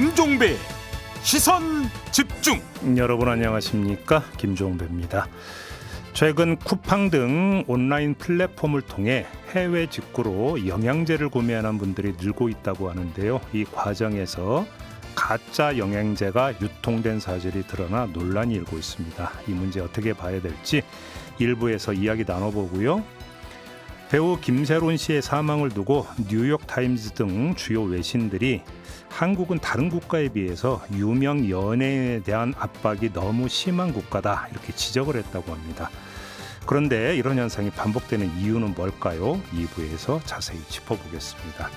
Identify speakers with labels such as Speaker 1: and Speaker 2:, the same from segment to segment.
Speaker 1: 김종배 시선 집중.
Speaker 2: 여러분 안녕하십니까, 김종배입니다. 최근 쿠팡 등 온라인 플랫폼을 통해 해외 직구로 영양제를 구매하는 분들이 늘고 있다고 하는데요. 이 과정에서 가짜 영양제가 유통된 사실이 드러나 논란이 일고 있습니다. 이 문제 어떻게 봐야 될지 일부에서 이야기 나눠보고요. 배우 김세론 씨의 사망을 두고 뉴욕타임즈 등 주요 외신들이 한국은 다른 국가에 비해서 유명 연예인에 대한 압박이 너무 심한 국가다, 이렇게 지적을 했다고 합니다. 그런데 이런 현상이 반복되는 이유는 뭘까요? 2부에서 자세히 짚어보겠습니다.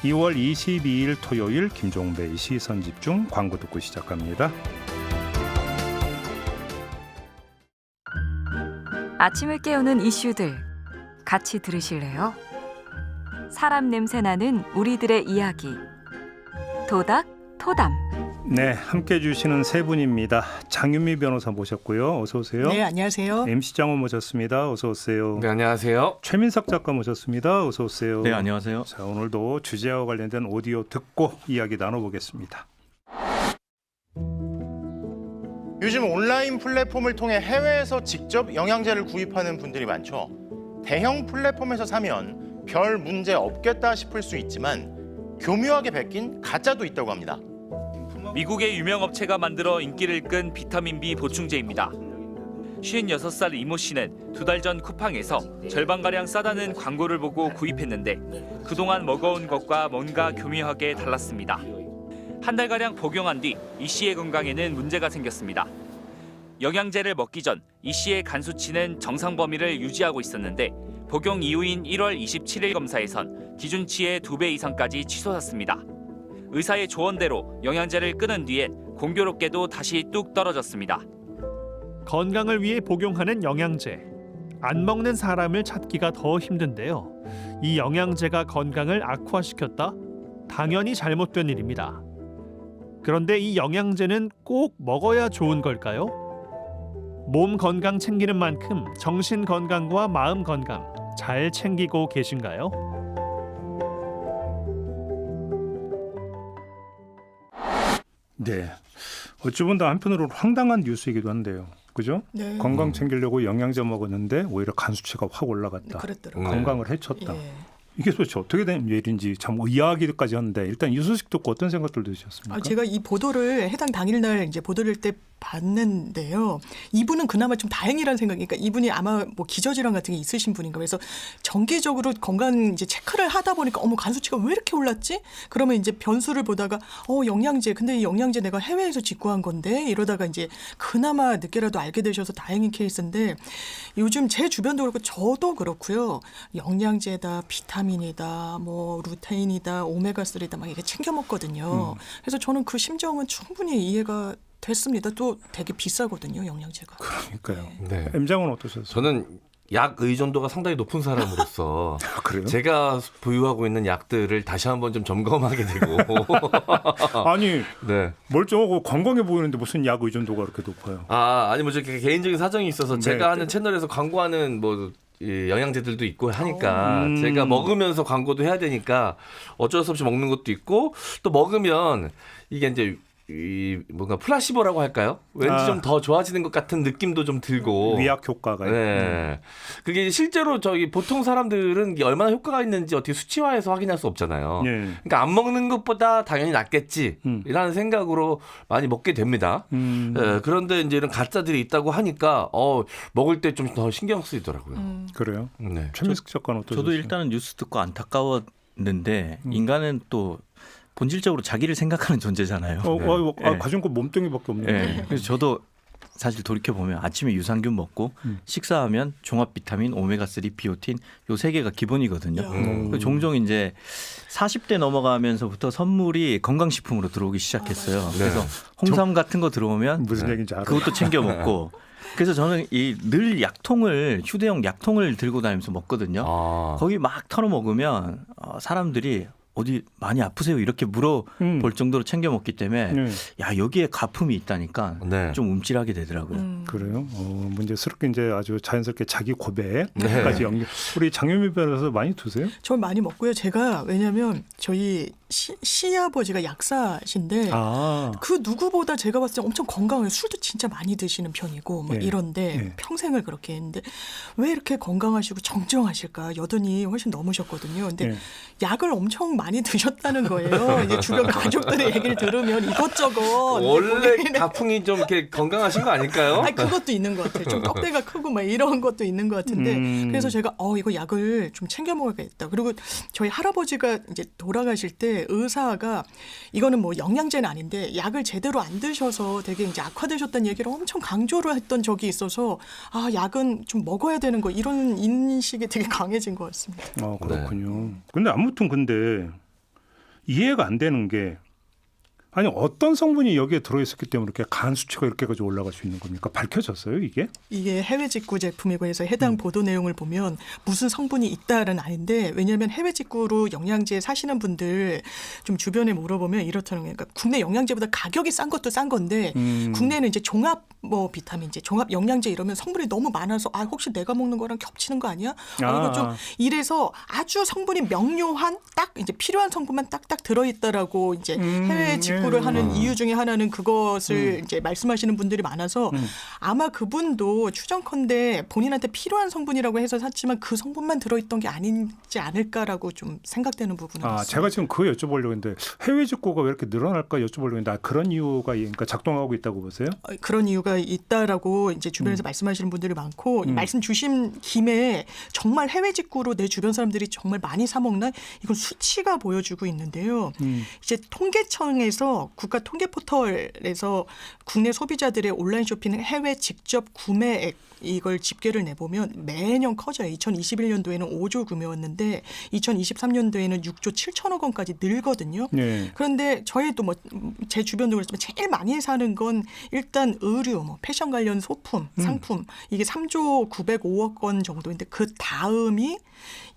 Speaker 2: 2월 22일 토요일 김종배의 시선집중, 광고 듣고 시작합니다.
Speaker 3: 아침을 깨우는 이슈들 같이 들으실래요? 사람 냄새 나는 우리들의 이야기, 도닥 토담.
Speaker 2: 네, 함께해 주시는 세 분입니다. 장윤미 변호사 모셨고요. 어서 오세요.
Speaker 4: 네, 안녕하세요.
Speaker 2: MC 장원 모셨습니다. 어서 오세요.
Speaker 5: 네, 안녕하세요.
Speaker 2: 최민석 작가 모셨습니다. 어서 오세요.
Speaker 6: 네, 안녕하세요.
Speaker 2: 자, 오늘도 주제와 관련된 오디오 듣고 이야기 나눠보겠습니다.
Speaker 7: 요즘 온라인 플랫폼을 통해 해외에서 직접 영양제를 구입하는 분들이 많죠. 대형 플랫폼에서 사면 별 문제 없겠다 싶을 수 있지만 교묘하게 베낀 가짜도 있다고 합니다.
Speaker 8: 미국의 유명 업체가 만들어 인기를 끈 비타민 B 보충제입니다. 56살 이모 씨는 2달 전 쿠팡에서 절반가량 싸다는 광고를 보고 구입했는데 그동안 먹어온 것과 뭔가 교묘하게 달랐습니다. 한 달가량 복용한 뒤 이 씨의 건강에는 문제가 생겼습니다. 영양제를 먹기 전 이 씨의 간 수치는 정상 범위를 유지하고 있었는데 복용 이후인 1월 27일 검사에선 기준치의 2배 이상까지 치솟았습니다. 의사의 조언대로 영양제를 끊은 뒤엔 공교롭게도 다시 뚝 떨어졌습니다.
Speaker 9: 건강을 위해 복용하는 영양제. 안 먹는 사람을 찾기가 더 힘든데요. 이 영양제가 건강을 악화시켰다? 당연히 잘못된 일입니다. 그런데 이 영양제는 꼭 먹어야 좋은 걸까요? 몸 건강 챙기는 만큼 정신 건강과 마음 건강 잘 챙기고 계신가요?
Speaker 2: 네, 어찌 보면 한편으로는 황당한 뉴스이기도 한데요. 그죠?
Speaker 4: 네.
Speaker 2: 건강 챙기려고 영양제 먹었는데 오히려 간 수치가 확 올라갔다.
Speaker 4: 그랬더라고요.
Speaker 2: 건강을 해쳤다.
Speaker 4: 예.
Speaker 2: 이게 도대체 어떻게 된 일인지 참 의아하기까지 하는데, 일단 이 소식 듣고 어떤 생각들 드셨습니까?
Speaker 4: 제가 이 보도를 해당 당일날 이제 보도를 때 봤는데요. 이분은 그나마 좀 다행이라는 생각이, 그러니까 이분이 아마 뭐 기저질환 같은 게 있으신 분인가. 그래서 정기적으로 건강 이제 체크를 하다 보니까 어머 간 수치가 왜 이렇게 올랐지? 그러면 이제 변수를 보다가 영양제, 근데 이 영양제 내가 해외에서 직구한 건데, 이러다가 이제 그나마 늦게라도 알게 되셔서 다행인 케이스인데, 요즘 제 주변도 그렇고 저도 그렇고요. 영양제다, 비타민이다, 뭐 루테인이다, 오메가3다 막 이렇게 챙겨 먹거든요. 그래서 저는 그 심정은 충분히 이해가 됐습니다. 또 되게 비싸거든요, 영양제가.
Speaker 2: 그러니까요.
Speaker 5: 네.
Speaker 2: M장은 어떠셨어요?
Speaker 5: 저는 약 의존도가 상당히 높은 사람으로서
Speaker 2: 그래요?
Speaker 5: 제가 보유하고 있는 약들을 다시 한번 좀 점검하게 되고
Speaker 2: 아니,
Speaker 5: 네.
Speaker 2: 멀쩡하고 건강해 보이는데 무슨 약 의존도가 그렇게 높아요?
Speaker 5: 아니 뭐 저렇게 개인적인 사정이 있어서
Speaker 2: 네.
Speaker 5: 제가 하는 채널에서 광고하는 뭐 이 영양제들도 있고 하니까 제가 먹으면서 광고도 해야 되니까 어쩔 수 없이 먹는 것도 있고, 또 먹으면 이게 이제 이 뭔가 플라시보라고 할까요? 왠지 좀 더 좋아지는 것 같은 느낌도 좀 들고,
Speaker 2: 위약 효과가.
Speaker 5: 네. 그게 실제로 저희 보통 사람들은 이게 얼마나 효과가 있는지 어떻게 수치화해서 확인할 수 없잖아요.
Speaker 2: 네.
Speaker 5: 그러니까 안 먹는 것보다 당연히 낫겠지라는 생각으로 많이 먹게 됩니다. 그런데 이제 이런 가짜들이 있다고 하니까 먹을 때 좀 더 신경 쓰이더라고요.
Speaker 2: 그래요?
Speaker 5: 네.
Speaker 2: 최민석 작가는 어떠셨어요?
Speaker 6: 저도 일단은 뉴스 듣고 안타까웠는데 인간은 또 본질적으로 자기를 생각하는 존재잖아요.
Speaker 2: 네. 가진 거 몸뚱이밖에 없는데.
Speaker 6: 네. 그래서 저도 사실 돌이켜보면 아침에 유산균 먹고 식사하면 종합 비타민, 오메가3, 비오틴 요 세 개가 기본이거든요. 종종 이제 40대 넘어가면서부터 선물이 건강식품으로 들어오기 시작했어요. 그래서 홍삼 같은 거 들어오면
Speaker 2: 무슨 얘기인지 알아요.
Speaker 6: 그것도 챙겨 먹고. 그래서 저는 늘 약통을, 휴대용 약통을 들고 다니면서 먹거든요. 거기 막 털어 먹으면 사람들이 어디 많이 아프세요? 이렇게 물어볼 정도로 챙겨 먹기 때문에 야, 여기에 가품이 있다니까 좀 움찔하게 되더라고요.
Speaker 2: 그래요? 문제스럽게 이제 아주 자연스럽게 자기 고백까지 연결. 우리 장윤미 변호사 많이 드세요?
Speaker 4: 저 많이 먹고요. 제가 왜냐하면 저희 시아버지가 약사신데 그 누구보다 제가 봤을 때 엄청 건강해요. 술도 진짜 많이 드시는 편이고 뭐
Speaker 2: 네.
Speaker 4: 이런데
Speaker 2: 네.
Speaker 4: 평생을 그렇게 했는데 왜 이렇게 건강하시고 정정하실까? 여든이 훨씬 넘으셨거든요. 근데
Speaker 2: 네.
Speaker 4: 약을 엄청 많이 드셨다는 거예요. 이제 주변 가족들의 얘기를 들으면 이것저것
Speaker 5: 원래 가풍이 좀 이렇게 건강하신 거 아닐까요?
Speaker 4: 아니, 그것도 있는 것 같아요. 좀 떡대가 크고 막 이런 것도 있는 것 같은데 그래서 제가 이거 약을 좀 챙겨 먹어야겠다. 그리고 저희 할아버지가 이제 돌아가실 때 의사가 이거는 뭐 영양제는 아닌데 약을 제대로 안 드셔서 되게 이제 악화되셨다는 얘기를 엄청 강조를 했던 적이 있어서 약은 좀 먹어야 되는 거 이런 인식이 되게 강해진 것 같습니다.
Speaker 2: 그렇군요. 근데 아무튼 이해가 안 되는 게 아니 어떤 성분이 여기에 들어있었기 때문에 이렇게 간 수치가 이렇게까지 올라갈 수 있는 겁니까? 밝혀졌어요 이게?
Speaker 4: 이게 해외 직구 제품이고 해서 해당 보도 내용을 보면 무슨 성분이 있다는 아닌데 왜냐하면 해외 직구로 영양제 사시는 분들 좀 주변에 물어보면 이렇다는 거예요. 그러니까 국내 영양제보다 가격이 싼 것도 싼 건데 국내는 이제 종합 뭐 비타민제, 종합 영양제 이러면 성분이 너무 많아서 혹시 내가 먹는 거랑 겹치는 거 아니야? 이거 좀 이래서 아주 성분이 명료한 딱 이제 필요한 성분만 딱딱 들어있다라고 이제 해외 직구를 하는 이유 중에 하나는 그것을 이제 말씀하시는 분들이 많아서 아마 그분도 추정컨대 본인한테 필요한 성분이라고 해서 샀지만 그 성분만 들어있던 게 아니지 않을까라고 좀 생각되는 부분은 있습니다.
Speaker 2: 제가 지금 그거 여쭤보려고 했는데 해외 직구가 왜 이렇게 늘어날까 여쭤보려고 했는데 그런 이유가 그러니까 작동하고 있다고 보세요?
Speaker 4: 그런 이유가 있다라고 이제 주변에서 말씀하시는 분들이 많고 말씀 주신 김에 정말 해외 직구로 내 주변 사람들이 정말 많이 사 먹나? 이건 수치가 보여주고 있는데요. 이제 통계청에서 국가 통계 포털에서 국내 소비자들의 온라인 쇼핑 해외 직접 구매액 이걸 집계를 내보면 매년 커져요. 2021년도에는 5조 구매였는데 2023년도에는 6조 7천억 원까지 늘거든요.
Speaker 2: 네.
Speaker 4: 그런데 저희도 뭐 제 주변도 그렇지만 제일 많이 사는 건 일단 의류, 뭐 패션 관련 소품, 상품 이게 3조 905억 원 정도인데 그 다음이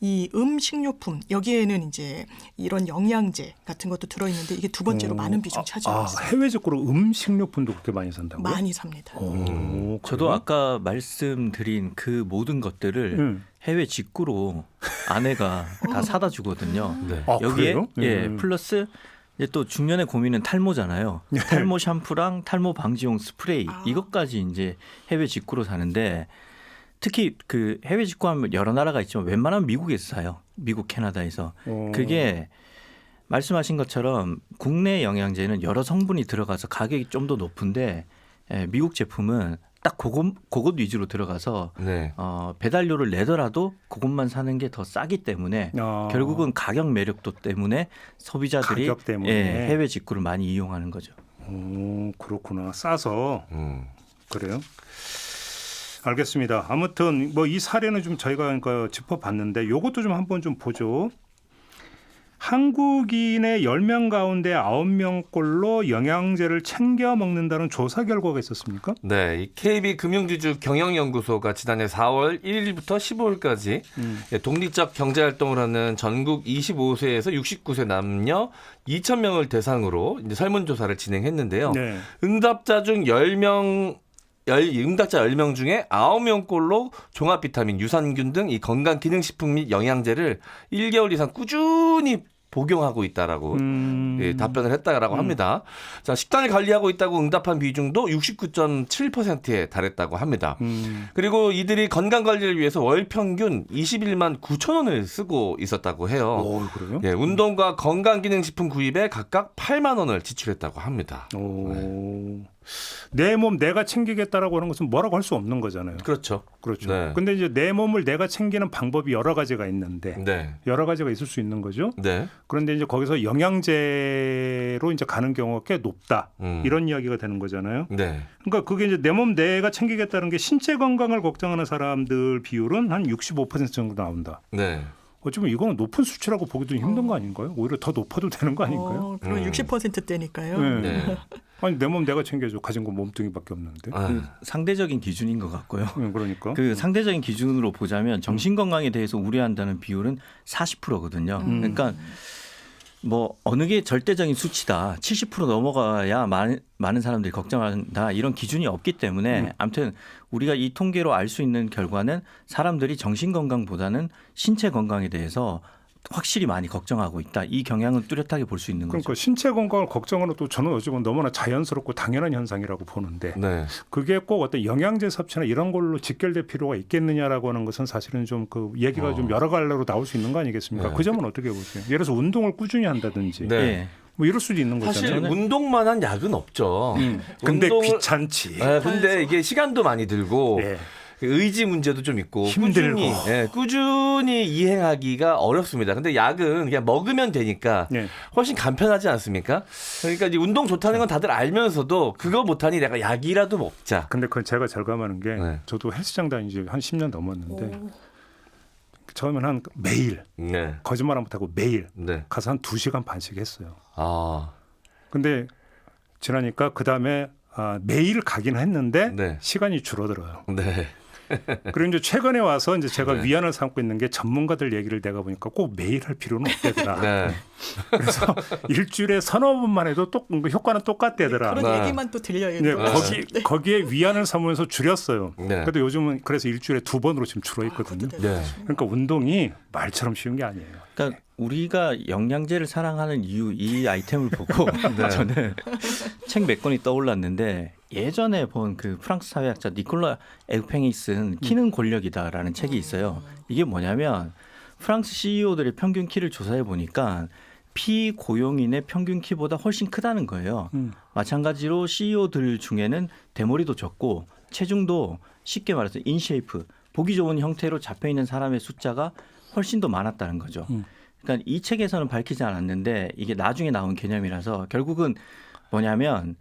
Speaker 4: 이 식료품 여기에는 이제 이런 영양제 같은 것도 들어있는데 이게 두 번째로 많은 비중 차지하고 있어요.
Speaker 2: 해외 직구로 식료품도 그렇게 많이 산다고요?
Speaker 4: 많이 삽니다.
Speaker 6: 저도 아까 말씀드린 그 모든 것들을 해외 직구로 아내가 다 사다 주거든요.
Speaker 5: 네.
Speaker 6: 여기에
Speaker 2: 그래요?
Speaker 6: 플러스 이제 또 중년의 고민은 탈모잖아요. 탈모 샴푸랑 탈모 방지용 스프레이 이것까지 이제 해외 직구로 사는데 특히 그 해외 직구하면 여러 나라가 있지만 웬만하면 미국에서 사요. 미국, 캐나다에서. 그게 말씀하신 것처럼 국내 영양제는 여러 성분이 들어가서 가격이 좀 더 높은데 미국 제품은 딱 그것 위주로 들어가서
Speaker 5: 네.
Speaker 6: 배달료를 내더라도 그것만 사는 게 더 싸기 때문에 결국은 가격 매력도 때문에 소비자들이
Speaker 2: 가격 때문에.
Speaker 6: 해외 직구를 많이 이용하는 거죠.
Speaker 2: 그렇구나. 싸서 그래요? 알겠습니다. 아무튼 뭐 이 사례는 좀 저희가 그러니까 짚어봤는데 이것도 좀 한번 좀 보죠. 한국인의 10명 가운데 9명꼴로 영양제를 챙겨 먹는다는 조사 결과가 있었습니까?
Speaker 5: 네, 이 KB 금융지주 경영연구소가 지난해 4월 1일부터 15일까지 독립적 경제활동을 하는 전국 25세에서 69세 남녀 2,000명을 대상으로 이제 설문조사를 진행했는데요.
Speaker 2: 네.
Speaker 5: 응답자 중 10명 응답자 10명 중에 9명꼴로 종합 비타민, 유산균 등 이 건강 기능식품 및 영양제를 1개월 이상 꾸준히 복용하고 있다라고 답변을 했다라고 합니다. 자, 식단을 관리하고 있다고 응답한 비중도 69.7%에 달했다고 합니다. 그리고 이들이 건강 관리를 위해서 월 평균 21만 9천 원을 쓰고 있었다고 해요.
Speaker 2: 그래요?
Speaker 5: 예, 운동과 건강 기능식품 구입에 각각 8만 원을 지출했다고 합니다.
Speaker 2: 네. 내 몸 내가 챙기겠다라고 하는 것은 뭐라고 할 수 없는 거잖아요.
Speaker 5: 그렇죠.
Speaker 2: 그렇죠.
Speaker 5: 네.
Speaker 2: 근데 이제 내 몸을 내가 챙기는 방법이 여러 가지가 있는데
Speaker 5: 네.
Speaker 2: 여러 가지가 있을 수 있는 거죠.
Speaker 5: 네.
Speaker 2: 그런데 이제 거기서 영양제로 이제 가는 경우가 꽤 높다. 이런 이야기가 되는 거잖아요.
Speaker 5: 네.
Speaker 2: 그러니까 그게 이제 내 몸 내가 챙기겠다는 게 신체 건강을 걱정하는 사람들 비율은 한 65% 정도 나온다.
Speaker 5: 네.
Speaker 2: 어쩌면 이거는 높은 수치라고 보기도 힘든 거 아닌가요? 오히려 더 높아도 되는 거 아닌가요?
Speaker 4: 그럼 60%대니까요.
Speaker 5: 네.
Speaker 2: 아니 내 몸 내가 챙겨줘. 가진 거 몸뚱이밖에 없는데.
Speaker 6: 그 상대적인 기준인 것 같고요.
Speaker 2: 그러니까.
Speaker 6: 그 상대적인 기준으로 보자면 정신 건강에 대해서 우려한다는 비율은 40%거든요. 그러니까 뭐 어느 게 절대적인 수치다. 70% 넘어가야 많은 사람들이 걱정한다. 이런 기준이 없기 때문에 아무튼 우리가 이 통계로 알 수 있는 결과는 사람들이 정신 건강보다는 신체 건강에 대해서 확실히 많이 걱정하고 있다. 이 경향은 뚜렷하게 볼 수 있는 거죠.
Speaker 2: 그러니까 신체 건강을 걱정하는 또 저는 어찌보면 너무나 자연스럽고 당연한 현상이라고 보는데
Speaker 5: 네.
Speaker 2: 그게 꼭 어떤 영양제 섭취나 이런 걸로 직결될 필요가 있겠느냐라고 하는 것은 사실은 좀 그 얘기가 좀 여러 갈래로 나올 수 있는 거 아니겠습니까?
Speaker 5: 네.
Speaker 2: 그 점은 어떻게 보세요? 예를 들어서 운동을 꾸준히 한다든지
Speaker 5: 네.
Speaker 6: 예.
Speaker 2: 뭐 이럴 수도 있는
Speaker 5: 사실
Speaker 2: 거잖아요.
Speaker 5: 운동만한 약은 없죠.
Speaker 2: 근데
Speaker 5: 운동을-
Speaker 2: 귀찮지.
Speaker 5: 네, 근데 이게 시간도 많이 들고
Speaker 2: 예.
Speaker 5: 의지 문제도 좀 있고
Speaker 2: 힘들고.
Speaker 5: 꾸준히 이행하기가 어렵습니다. 근데 약은 그냥 먹으면 되니까
Speaker 2: 네.
Speaker 5: 훨씬 간편하지 않습니까? 그러니까 이제 운동 좋다는 건 다들 알면서도 그거 못하니 내가 약이라도 먹자.
Speaker 2: 근데 그건 제가 절감하는 게
Speaker 5: 네.
Speaker 2: 저도 헬스장 다닌 지 한 10년 넘었는데 처음에는 한 매일
Speaker 5: 네.
Speaker 2: 거짓말 안 못하고 매일
Speaker 5: 네.
Speaker 2: 가서 한 2시간 반씩 했어요.
Speaker 5: 아.
Speaker 2: 근데 지나니까 그다음에 매일 가긴 했는데
Speaker 5: 네.
Speaker 2: 시간이 줄어들어요.
Speaker 5: 네.
Speaker 2: 그리고 이제 최근에 와서 이제 제가
Speaker 5: 네.
Speaker 2: 위안을 삼고 있는 게 전문가들 얘기를 내가 보니까 꼭 매일 할 필요는 없대더라.
Speaker 5: 네.
Speaker 2: 그래서 일주일에 서너 번만 해도 또 효과는 똑같대더라.
Speaker 4: 그런
Speaker 5: 네.
Speaker 4: 얘기만 또 들려요.
Speaker 2: 네,
Speaker 4: 또.
Speaker 2: 거기에 위안을 삼으면서 줄였어요.
Speaker 5: 네.
Speaker 2: 그래도 요즘은 그래서 일주일에 2번으로 지금 줄어 있거든요.
Speaker 5: 네.
Speaker 2: 그러니까 운동이 말처럼 쉬운 게 아니에요.
Speaker 6: 그러니까 우리가 영양제를 사랑하는 이유 이 아이템을 보고 저는 책 몇 권이 떠올랐는데 예전에 본 그 프랑스 사회학자 니콜라 에우팽이 쓴 키는 권력이다라는 책이 있어요. 이게 뭐냐면 프랑스 CEO들의 평균 키를 조사해 보니까 피고용인의 평균 키보다 훨씬 크다는 거예요. 마찬가지로 CEO들 중에는 대머리도 적고 체중도 쉽게 말해서 인쉐이프, 보기 좋은 형태로 잡혀 있는 사람의 숫자가 훨씬 더 많았다는 거죠. 그러니까 이 책에서는 밝히지 않았는데 이게 나중에 나온 개념이라서 결국은 뭐냐면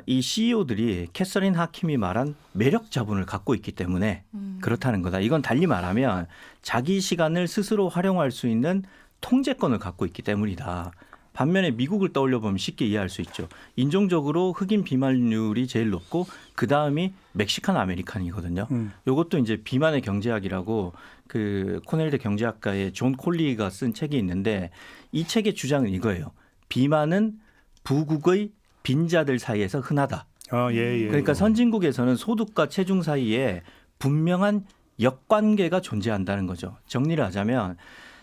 Speaker 6: 이 CEO들이 캐서린 하킴이 말한 매력 자본을 갖고 있기 때문에 그렇다는 거다. 이건 달리 말하면 자기 시간을 스스로 활용할 수 있는 통제권을 갖고 있기 때문이다. 반면에 미국을 떠올려 보면 쉽게 이해할 수 있죠. 인종적으로 흑인 비만율이 제일 높고 그 다음이 멕시칸 아메리칸이거든요. 이것도 이제 비만의 경제학이라고 그 코넬대 경제학가의 존 콜리가 쓴 책이 있는데 이 책의 주장은 이거예요. 비만은 부국의 빈자들 사이에서 흔하다.
Speaker 2: 예.
Speaker 6: 그러니까 선진국에서는 소득과 체중 사이에 분명한 역관계가 존재한다는 거죠. 정리를 하자면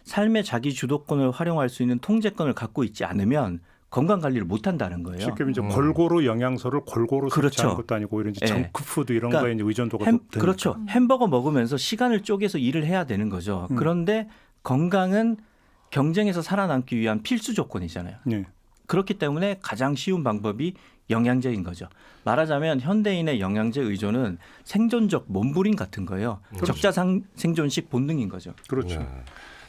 Speaker 6: 삶의 자기 주도권을 활용할 수 있는 통제권을 갖고 있지 않으면 건강 관리를 못 한다는 거예요.
Speaker 2: 쉽게 이제 골고루 영양소를 골고루
Speaker 6: 그렇죠.
Speaker 2: 섭취하는 것도 아니고 이런 이제
Speaker 6: 예.
Speaker 2: 정크푸드 이런
Speaker 6: 그러니까
Speaker 2: 거에 이제 의존도가 높다.
Speaker 6: 그렇죠. 햄버거 먹으면서 시간을 쪼개서 일을 해야 되는 거죠. 그런데 건강은 경쟁에서 살아남기 위한 필수 조건이잖아요.
Speaker 2: 네.
Speaker 6: 그렇기 때문에 가장 쉬운 방법이 영양제인 거죠. 말하자면 현대인의 영양제 의존은 생존적 몸부림 같은 거예요. 적자 생존식 본능인 거죠.
Speaker 2: 그렇죠.
Speaker 5: 네.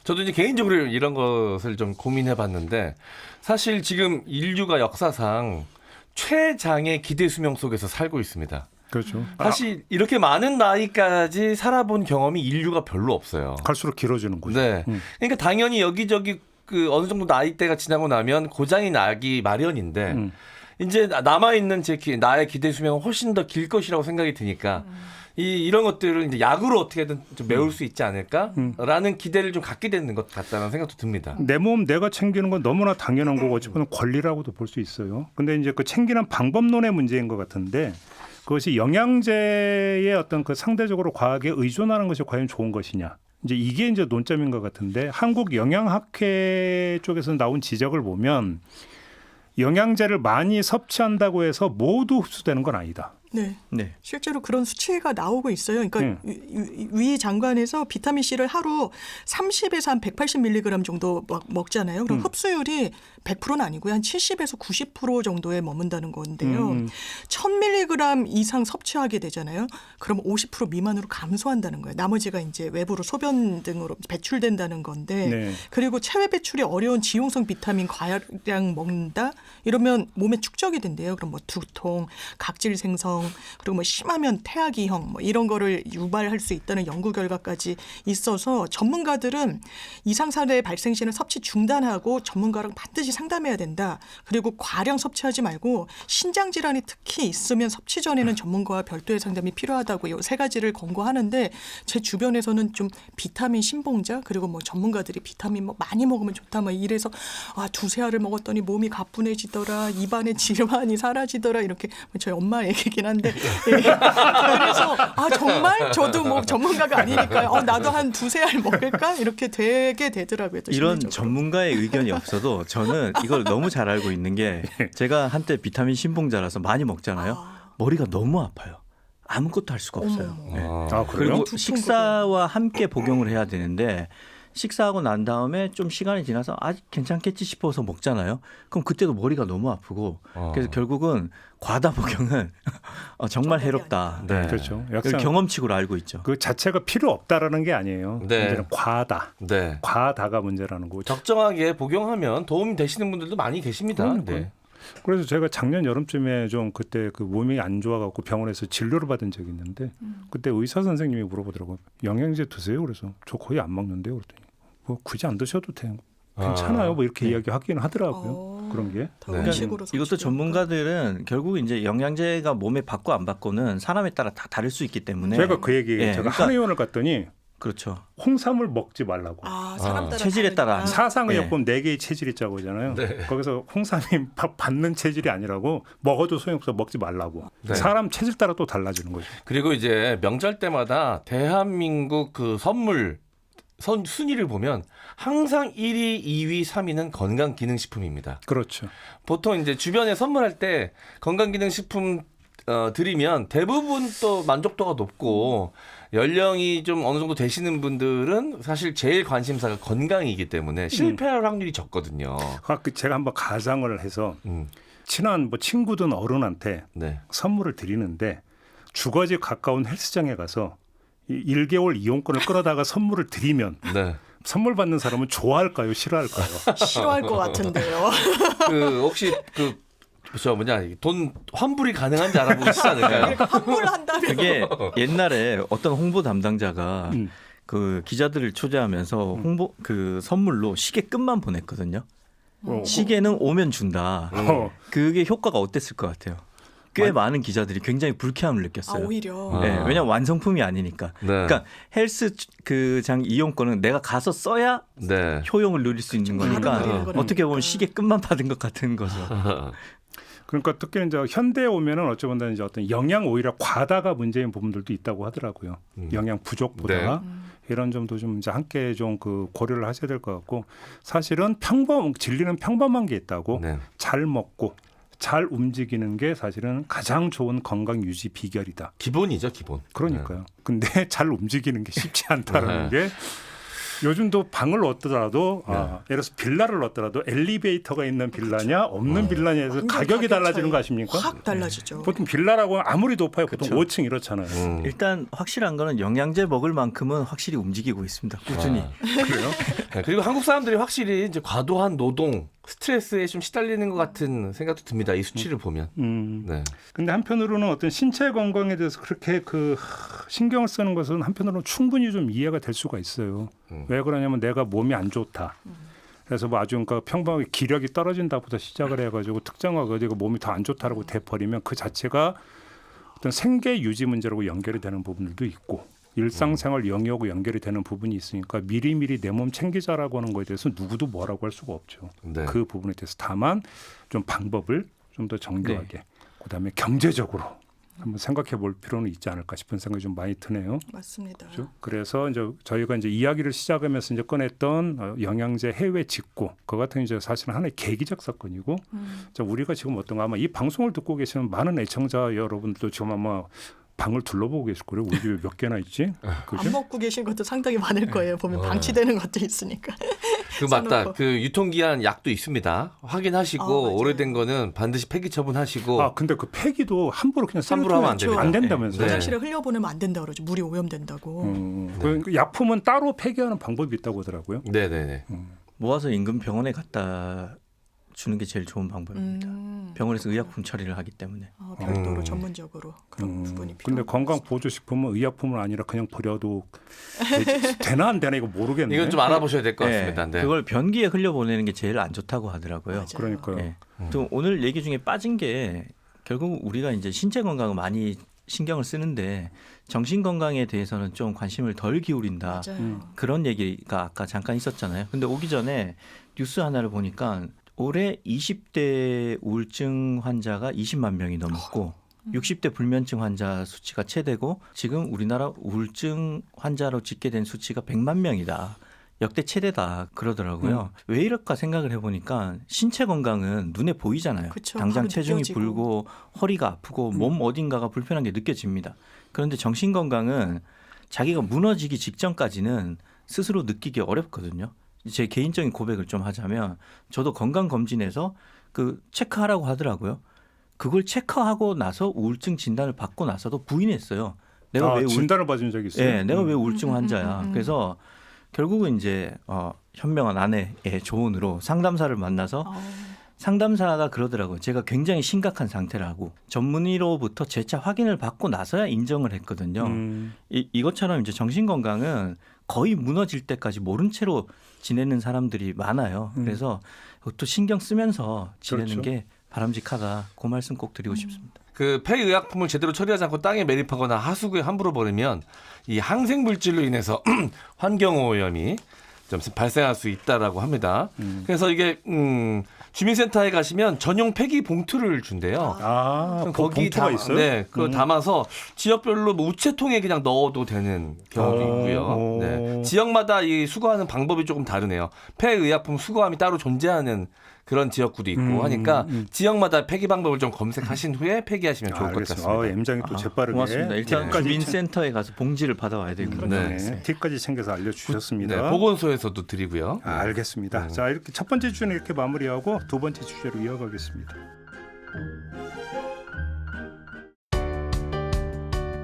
Speaker 5: 저도 이제 개인적으로 이런 것을 좀 고민해봤는데 사실 지금 인류가 역사상 최장의 기대 수명 속에서 살고 있습니다.
Speaker 2: 그렇죠.
Speaker 5: 사실 이렇게 많은 나이까지 살아본 경험이 인류가 별로 없어요.
Speaker 2: 갈수록 길어지는 거죠.
Speaker 5: 네. 그러니까 당연히 여기저기 그 어느 정도 나이대가 지나고 나면 고장이 나기 마련인데 이제 남아 있는 나의 기대 수명은 훨씬 더 길 것이라고 생각이 드니까 이런 것들을 이제 약으로 어떻게든 좀 메울 수 있지 않을까라는 기대를 좀 갖게 되는 것 같다는 생각도 듭니다.
Speaker 2: 내 몸 내가 챙기는 건 너무나 당연한 거고 어찌보면 권리라고도 볼 수 있어요. 근데 이제 그 챙기는 방법론의 문제인 것 같은데 그것이 영양제의 어떤 그 상대적으로 과하게 의존하는 것이 과연 좋은 것이냐. 이제 이게 이제 논점인 것 같은데 한국 영양학회 쪽에서 나온 지적을 보면 영양제를 많이 섭취한다고 해서 모두 흡수되는 건 아니다.
Speaker 4: 네.
Speaker 6: 네.
Speaker 4: 실제로 그런 수치가 나오고 있어요. 그러니까 위 장관에서 비타민 C를 하루 30에서 한 180mg 정도 먹잖아요. 그럼 흡수율이 100%는 아니고요. 한 70에서 90% 정도에 머문다는 건데요. 1000mg 이상 섭취하게 되잖아요. 그럼 50% 미만으로 감소한다는 거예요. 나머지가 이제 외부로 소변 등으로 배출된다는 건데
Speaker 2: 네.
Speaker 4: 그리고 체외 배출이 어려운 지용성 비타민 과량 먹는다? 이러면 몸에 축적이 된대요. 그럼 뭐 두통, 각질 생성 그리고 뭐 심하면 태아기형 뭐 이런 거를 유발할 수 있다는 연구 결과까지 있어서 전문가들은 이상 사례 발생 시에는 섭취 중단하고 전문가랑 반드시 상담해야 된다. 그리고 과량 섭취하지 말고 신장 질환이 특히 있으면 섭취 전에는 전문가와 별도의 상담이 필요하다고 이 세 가지를 권고하는데 제 주변에서는 좀 비타민 신봉자 그리고 뭐 전문가들이 비타민 뭐 많이 먹으면 좋다 막 이래서 두세 알을 먹었더니 몸이 가뿐해지더라 입안의 질환이 사라지더라 이렇게 저희 엄마 얘기긴 한데 예. 그래서 정말 저도 뭐 전문가가 아니니까요. 나도 한 2-3알 먹을까 이렇게 되게 되더라고요. 또
Speaker 6: 이런
Speaker 4: 심리적으로.
Speaker 6: 전문가의 의견이 없어도 저는 이걸 너무 잘 알고 있는 게 제가 한때 비타민 신봉자라서 많이 먹잖아요. 머리가 너무 아파요. 아무것도 할 수가 없어요. 네.
Speaker 2: 아, 그래요?
Speaker 6: 그리고 식사와 함께 복용을 해야 되는데 식사하고 난 다음에 좀 시간이 지나서 아직 괜찮겠지 싶어서 먹잖아요. 그럼 그때도 머리가 너무 아프고 그래서 결국은 과다 복용은 정말 해롭다.
Speaker 5: 네.
Speaker 2: 그렇죠.
Speaker 6: 그걸 경험칙으로 알고 있죠.
Speaker 2: 그 자체가 필요 없다라는 게 아니에요.
Speaker 5: 네.
Speaker 2: 문제는 과다.
Speaker 5: 네.
Speaker 2: 과다가 문제라는 거죠.
Speaker 5: 적정하게 복용하면 도움이 되시는 분들도 많이 계십니다. 네.
Speaker 2: 그래서 제가 작년 여름쯤에 좀 그때 그 몸이 안 좋아갖고 병원에서 진료를 받은 적이 있는데 그때 의사 선생님이 물어보더라고요. 영양제 드세요? 그래서 저 거의 안 먹는데요. 그랬더니 뭐 굳이 안 드셔도 돼요. 괜찮아요. 뭐 이렇게 이야기하기는 하더라고요. 그런 게.
Speaker 4: 더 음식으로
Speaker 6: 이것도 전문가들은 결국 이제 영양제가 몸에 받고 안 받고는 사람에 따라 다 다를 수 있기 때문에
Speaker 2: 제가 그 얘기 제가
Speaker 6: 그러니까,
Speaker 2: 한의원을 갔더니
Speaker 6: 그렇죠.
Speaker 2: 홍삼을 먹지 말라고.
Speaker 4: 사람 따라
Speaker 6: 체질에 따라
Speaker 2: 사상의학 보면 4개의 체질이 있다고 하잖아요.
Speaker 5: 네.
Speaker 2: 거기서 홍삼이 받는 체질이 아니라고 먹어도 소용없어 먹지 말라고.
Speaker 5: 네.
Speaker 2: 사람 체질 따라 또 달라지는 거죠.
Speaker 5: 그리고 이제 명절 때마다 대한민국 그 선물 순위를 보면 항상 1위, 2위, 3위는 건강기능식품입니다.
Speaker 2: 그렇죠.
Speaker 5: 보통 이제 주변에 선물할 때 건강기능식품 드리면 대부분 또 만족도가 높고 연령이 좀 어느 정도 되시는 분들은 사실 제일 관심사가 건강이기 때문에 실패할 확률이 적거든요.
Speaker 2: 제가 한번 가상을 해서 친한 뭐 친구든 어른한테
Speaker 5: 네.
Speaker 2: 선물을 드리는데 주거지 가까운 헬스장에 가서 1개월 이용권을 끌어다가 선물을 드리면
Speaker 5: 네.
Speaker 2: 선물 받는 사람은 좋아할까요? 싫어할까요?
Speaker 4: 싫어할 것 같은데요.
Speaker 5: 그 혹시 돈 환불이 가능한지 알아보시지 않을까요?
Speaker 4: 그러니까 환불을 한다면
Speaker 6: 그게 옛날에 어떤 홍보 담당자가 그 기자들을 초대하면서 홍보 그 선물로 시계 끈만 보냈거든요. 시계는 오면 준다. 그게 효과가 어땠을 것 같아요? 꽤 많은 기자들이 굉장히 불쾌함을 느꼈어요.
Speaker 4: 오히려.
Speaker 6: 네, 왜냐하면 완성품이 아니니까.
Speaker 5: 네.
Speaker 6: 그러니까 헬스 그 장 이용권은 내가 가서 써야
Speaker 5: 네.
Speaker 6: 효용을 누릴 수 있는 거니까 어떻게 보면 시계 끈만 받은 것 같은 거죠.
Speaker 2: 그러니까 특히 이제 현대에 오면은 어쩌면 이제 어떤 영양 오히려 과다가 문제인 부분들도 있다고 하더라고요. 영양 부족보다 이런 점도 좀 이제 함께 좀 그 고려를 하셔야 될 것 같고 사실은 진리는 평범한 게 있다고
Speaker 5: 네.
Speaker 2: 잘 먹고 잘 움직이는 게 사실은 가장 좋은 건강 유지 비결이다.
Speaker 5: 기본이죠, 기본.
Speaker 2: 그러니까요. 근데 잘 움직이는 게 쉽지 않다는 게 요즘도 방을 얻더라도 예를 들어서 빌라를 얻더라도 엘리베이터가 있는 빌라냐 없는 빌라냐에서 가격이 달라지는 거 아십니까?
Speaker 4: 확 달라지죠.
Speaker 2: 보통 빌라라고 아무리 높아요. 보통 5층 이렇잖아요.
Speaker 6: 일단 확실한 거는 영양제 먹을 만큼은 확실히 움직이고 있습니다. 꾸준히.
Speaker 2: 그래요?
Speaker 5: 네, 그리고 한국 사람들이 확실히 이제 과도한 노동, 스트레스에 좀 시달리는 것 같은 생각도 듭니다. 이 수치를 보면. 네.
Speaker 2: 근데 한편으로는 어떤 신체 건강에 대해서 그렇게 신경을 쓰는 것은 한편으로는 충분히 좀 이해가 될 수가 있어요. 왜 그러냐면 내가 몸이 안 좋다. 그래서 뭐 아주 그러니까 평범하게 기력이 떨어진다부터 시작을 해가지고 특정하고 어디가 몸이 더 안 좋다라고 돼버리면 그 자체가 어떤 생계 유지 문제라고 연결이 되는 부분들도 있고 일상생활 영역하고 연결이 되는 부분이 있으니까 미리미리 내 몸 챙기자라고 하는 거에 대해서 누구도 뭐라고 할 수가 없죠.
Speaker 5: 네.
Speaker 2: 그 부분에 대해서 다만 좀 방법을 좀 더 정교하게 그다음에 경제적으로 한번 생각해 볼 필요는 있지 않을까 싶은 생각이 좀 많이 드네요.
Speaker 4: 맞습니다.
Speaker 2: 그렇죠? 그래서 이제 저희가 이제 이야기를 시작하면서 이제 꺼냈던 영양제 해외 직구 그거 같은 이제 사실은 하나의 계기적 사건이고 우리가 지금 어떤가 아마 이 방송을 듣고 계시는 많은 애청자 여러분들도 지금 아마 방을 둘러보고 계실 거예요. 우리 집에 몇 개나 있지? 그죠?
Speaker 4: 안 먹고 계신 것도 상당히 많을 거예요. 보면 방치되는 것도 있으니까.
Speaker 5: 그 맞다. 그 유통기한 약도 있습니다. 확인하시고 오래된 거는 반드시 폐기 처분하시고.
Speaker 2: 근데 그 폐기도 함부로 그냥
Speaker 5: 함부로 하면 안 됩니다.
Speaker 2: 안 된다면서요?
Speaker 4: 화장실에 흘려보내면 안 된다 그러죠. 물이 오염된다고.
Speaker 2: 그 약품은 따로 폐기하는 방법이 있다고 하더라고요.
Speaker 5: 네네네.
Speaker 6: 모아서 인근 병원에 갖다 주는 게 제일 좋은 방법입니다. 병원에서 의약품 처리를 하기 때문에.
Speaker 4: 별도로 전문적으로 그런 부분이 필요합니다.
Speaker 2: 근데 건강 보조식품은 의약품은 아니라 그냥 버려도 되나 안 되나 이거 모르겠네.
Speaker 5: 이건 좀 알아보셔야 될 것 같습니다. 네.
Speaker 6: 그걸 변기에 흘려보내는 게 제일 안 좋다고 하더라고요.
Speaker 4: 맞아요.
Speaker 2: 그러니까요.
Speaker 6: 네. 또 오늘 얘기 중에 빠진 게 결국 우리가 이제 신체 건강을 많이 신경을 쓰는데 정신 건강에 대해서는 좀 관심을 덜 기울인다. 그런 얘기가 아까 잠깐 있었잖아요. 근데 오기 전에 뉴스 하나를 보니까 올해 20대 우울증 환자가 20만 명이 넘었고 60대 불면증 환자 수치가 최대고 지금 우리나라 우울증 환자로 집계된 수치가 100만 명이다. 역대 최대다 그러더라고요. 왜 이럴까 생각을 해보니까 신체 건강은 눈에 보이잖아요.
Speaker 4: 그쵸,
Speaker 6: 당장
Speaker 4: 바로
Speaker 6: 체중이
Speaker 4: 느껴지고.
Speaker 6: 불고 허리가 아프고 몸 어딘가가 불편한 게 느껴집니다. 그런데 정신 건강은 자기가 무너지기 직전까지는 스스로 느끼기 어렵거든요. 제 개인적인 고백을 좀 하자면 저도 건강검진에서 그 체크하라고 하더라고요. 그걸 체크하고 나서 우울증 진단을 받고 나서도 부인했어요. 내가 왜
Speaker 2: 진단을 받은 적이 있어요?
Speaker 6: 네, 내가 왜 우울증 환자야. 그래서 결국은 이제 현명한 아내의 조언으로 상담사를 만나서 상담사가 그러더라고요. 제가 굉장히 심각한 상태라고 전문의로부터 재차 확인을 받고 나서야 인정을 했거든요. 이것처럼 이제 정신 건강은 거의 무너질 때까지 모른 채로 지내는 사람들이 많아요. 그래서 그것도 신경 쓰면서 지내는
Speaker 2: 그렇죠.
Speaker 6: 게 바람직하다. 그 말씀 꼭 드리고 싶습니다.
Speaker 5: 그 폐의약품을 제대로 처리하지 않고 땅에 매립하거나 하수구에 함부로 버리면 이 항생 물질로 인해서 환경오염이 좀 발생할 수 있다라고 합니다. 그래서 이게 주민센터에 가시면 전용 폐기 봉투를 준대요.
Speaker 2: 아,
Speaker 5: 거기
Speaker 2: 봉투가 있어요?
Speaker 5: 네, 그거 담아서 지역별로 뭐 우체통에 그냥 넣어도 되는 경우도 있고요. 네. 지역마다 이 수거하는 방법이 조금 다르네요. 폐의약품 수거함이 따로 존재하는 그런 지역구도 있고 하니까 지역마다 폐기 방법을 좀 검색하신 후에 폐기하시면 좋을 것 같습니다.
Speaker 2: M장이 또 재빠르게
Speaker 6: 고맙습니다. 일단
Speaker 2: 팁까지
Speaker 6: 주민센터에 가서 봉지를 받아와야 되고요.
Speaker 2: 네. 팁까지 챙겨서 알려주셨습니다.
Speaker 5: 네, 보건소에서도 드리고요.
Speaker 2: 알겠습니다. 자, 이렇게 첫 번째 주제는 이렇게 마무리하고 두 번째 주제로 이어가겠습니다.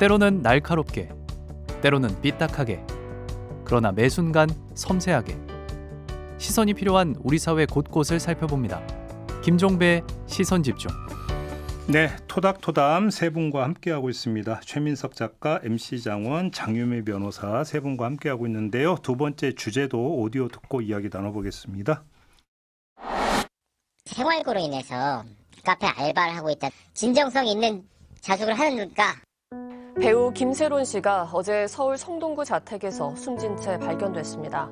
Speaker 10: 때로는 날카롭게, 때로는 삐딱하게, 그러나 매 순간 섬세하게 시선이 필요한 우리 사회 곳곳을 살펴봅니다. 김종배의 시선집중.
Speaker 2: 네, 토닥토담 세 분과 함께하고 있습니다. 최민석 작가, MC 장원, 장유미 변호사 세 분과 함께하고 있는데요. 두 번째 주제도 오디오 듣고 이야기 나눠보겠습니다.
Speaker 11: 생활고로 인해서 카페 알바를 하고 있다. 진정성 있는 자숙을 하는가?
Speaker 12: 배우 김세론 씨가 어제 서울 성동구 자택에서 숨진 채 발견됐습니다.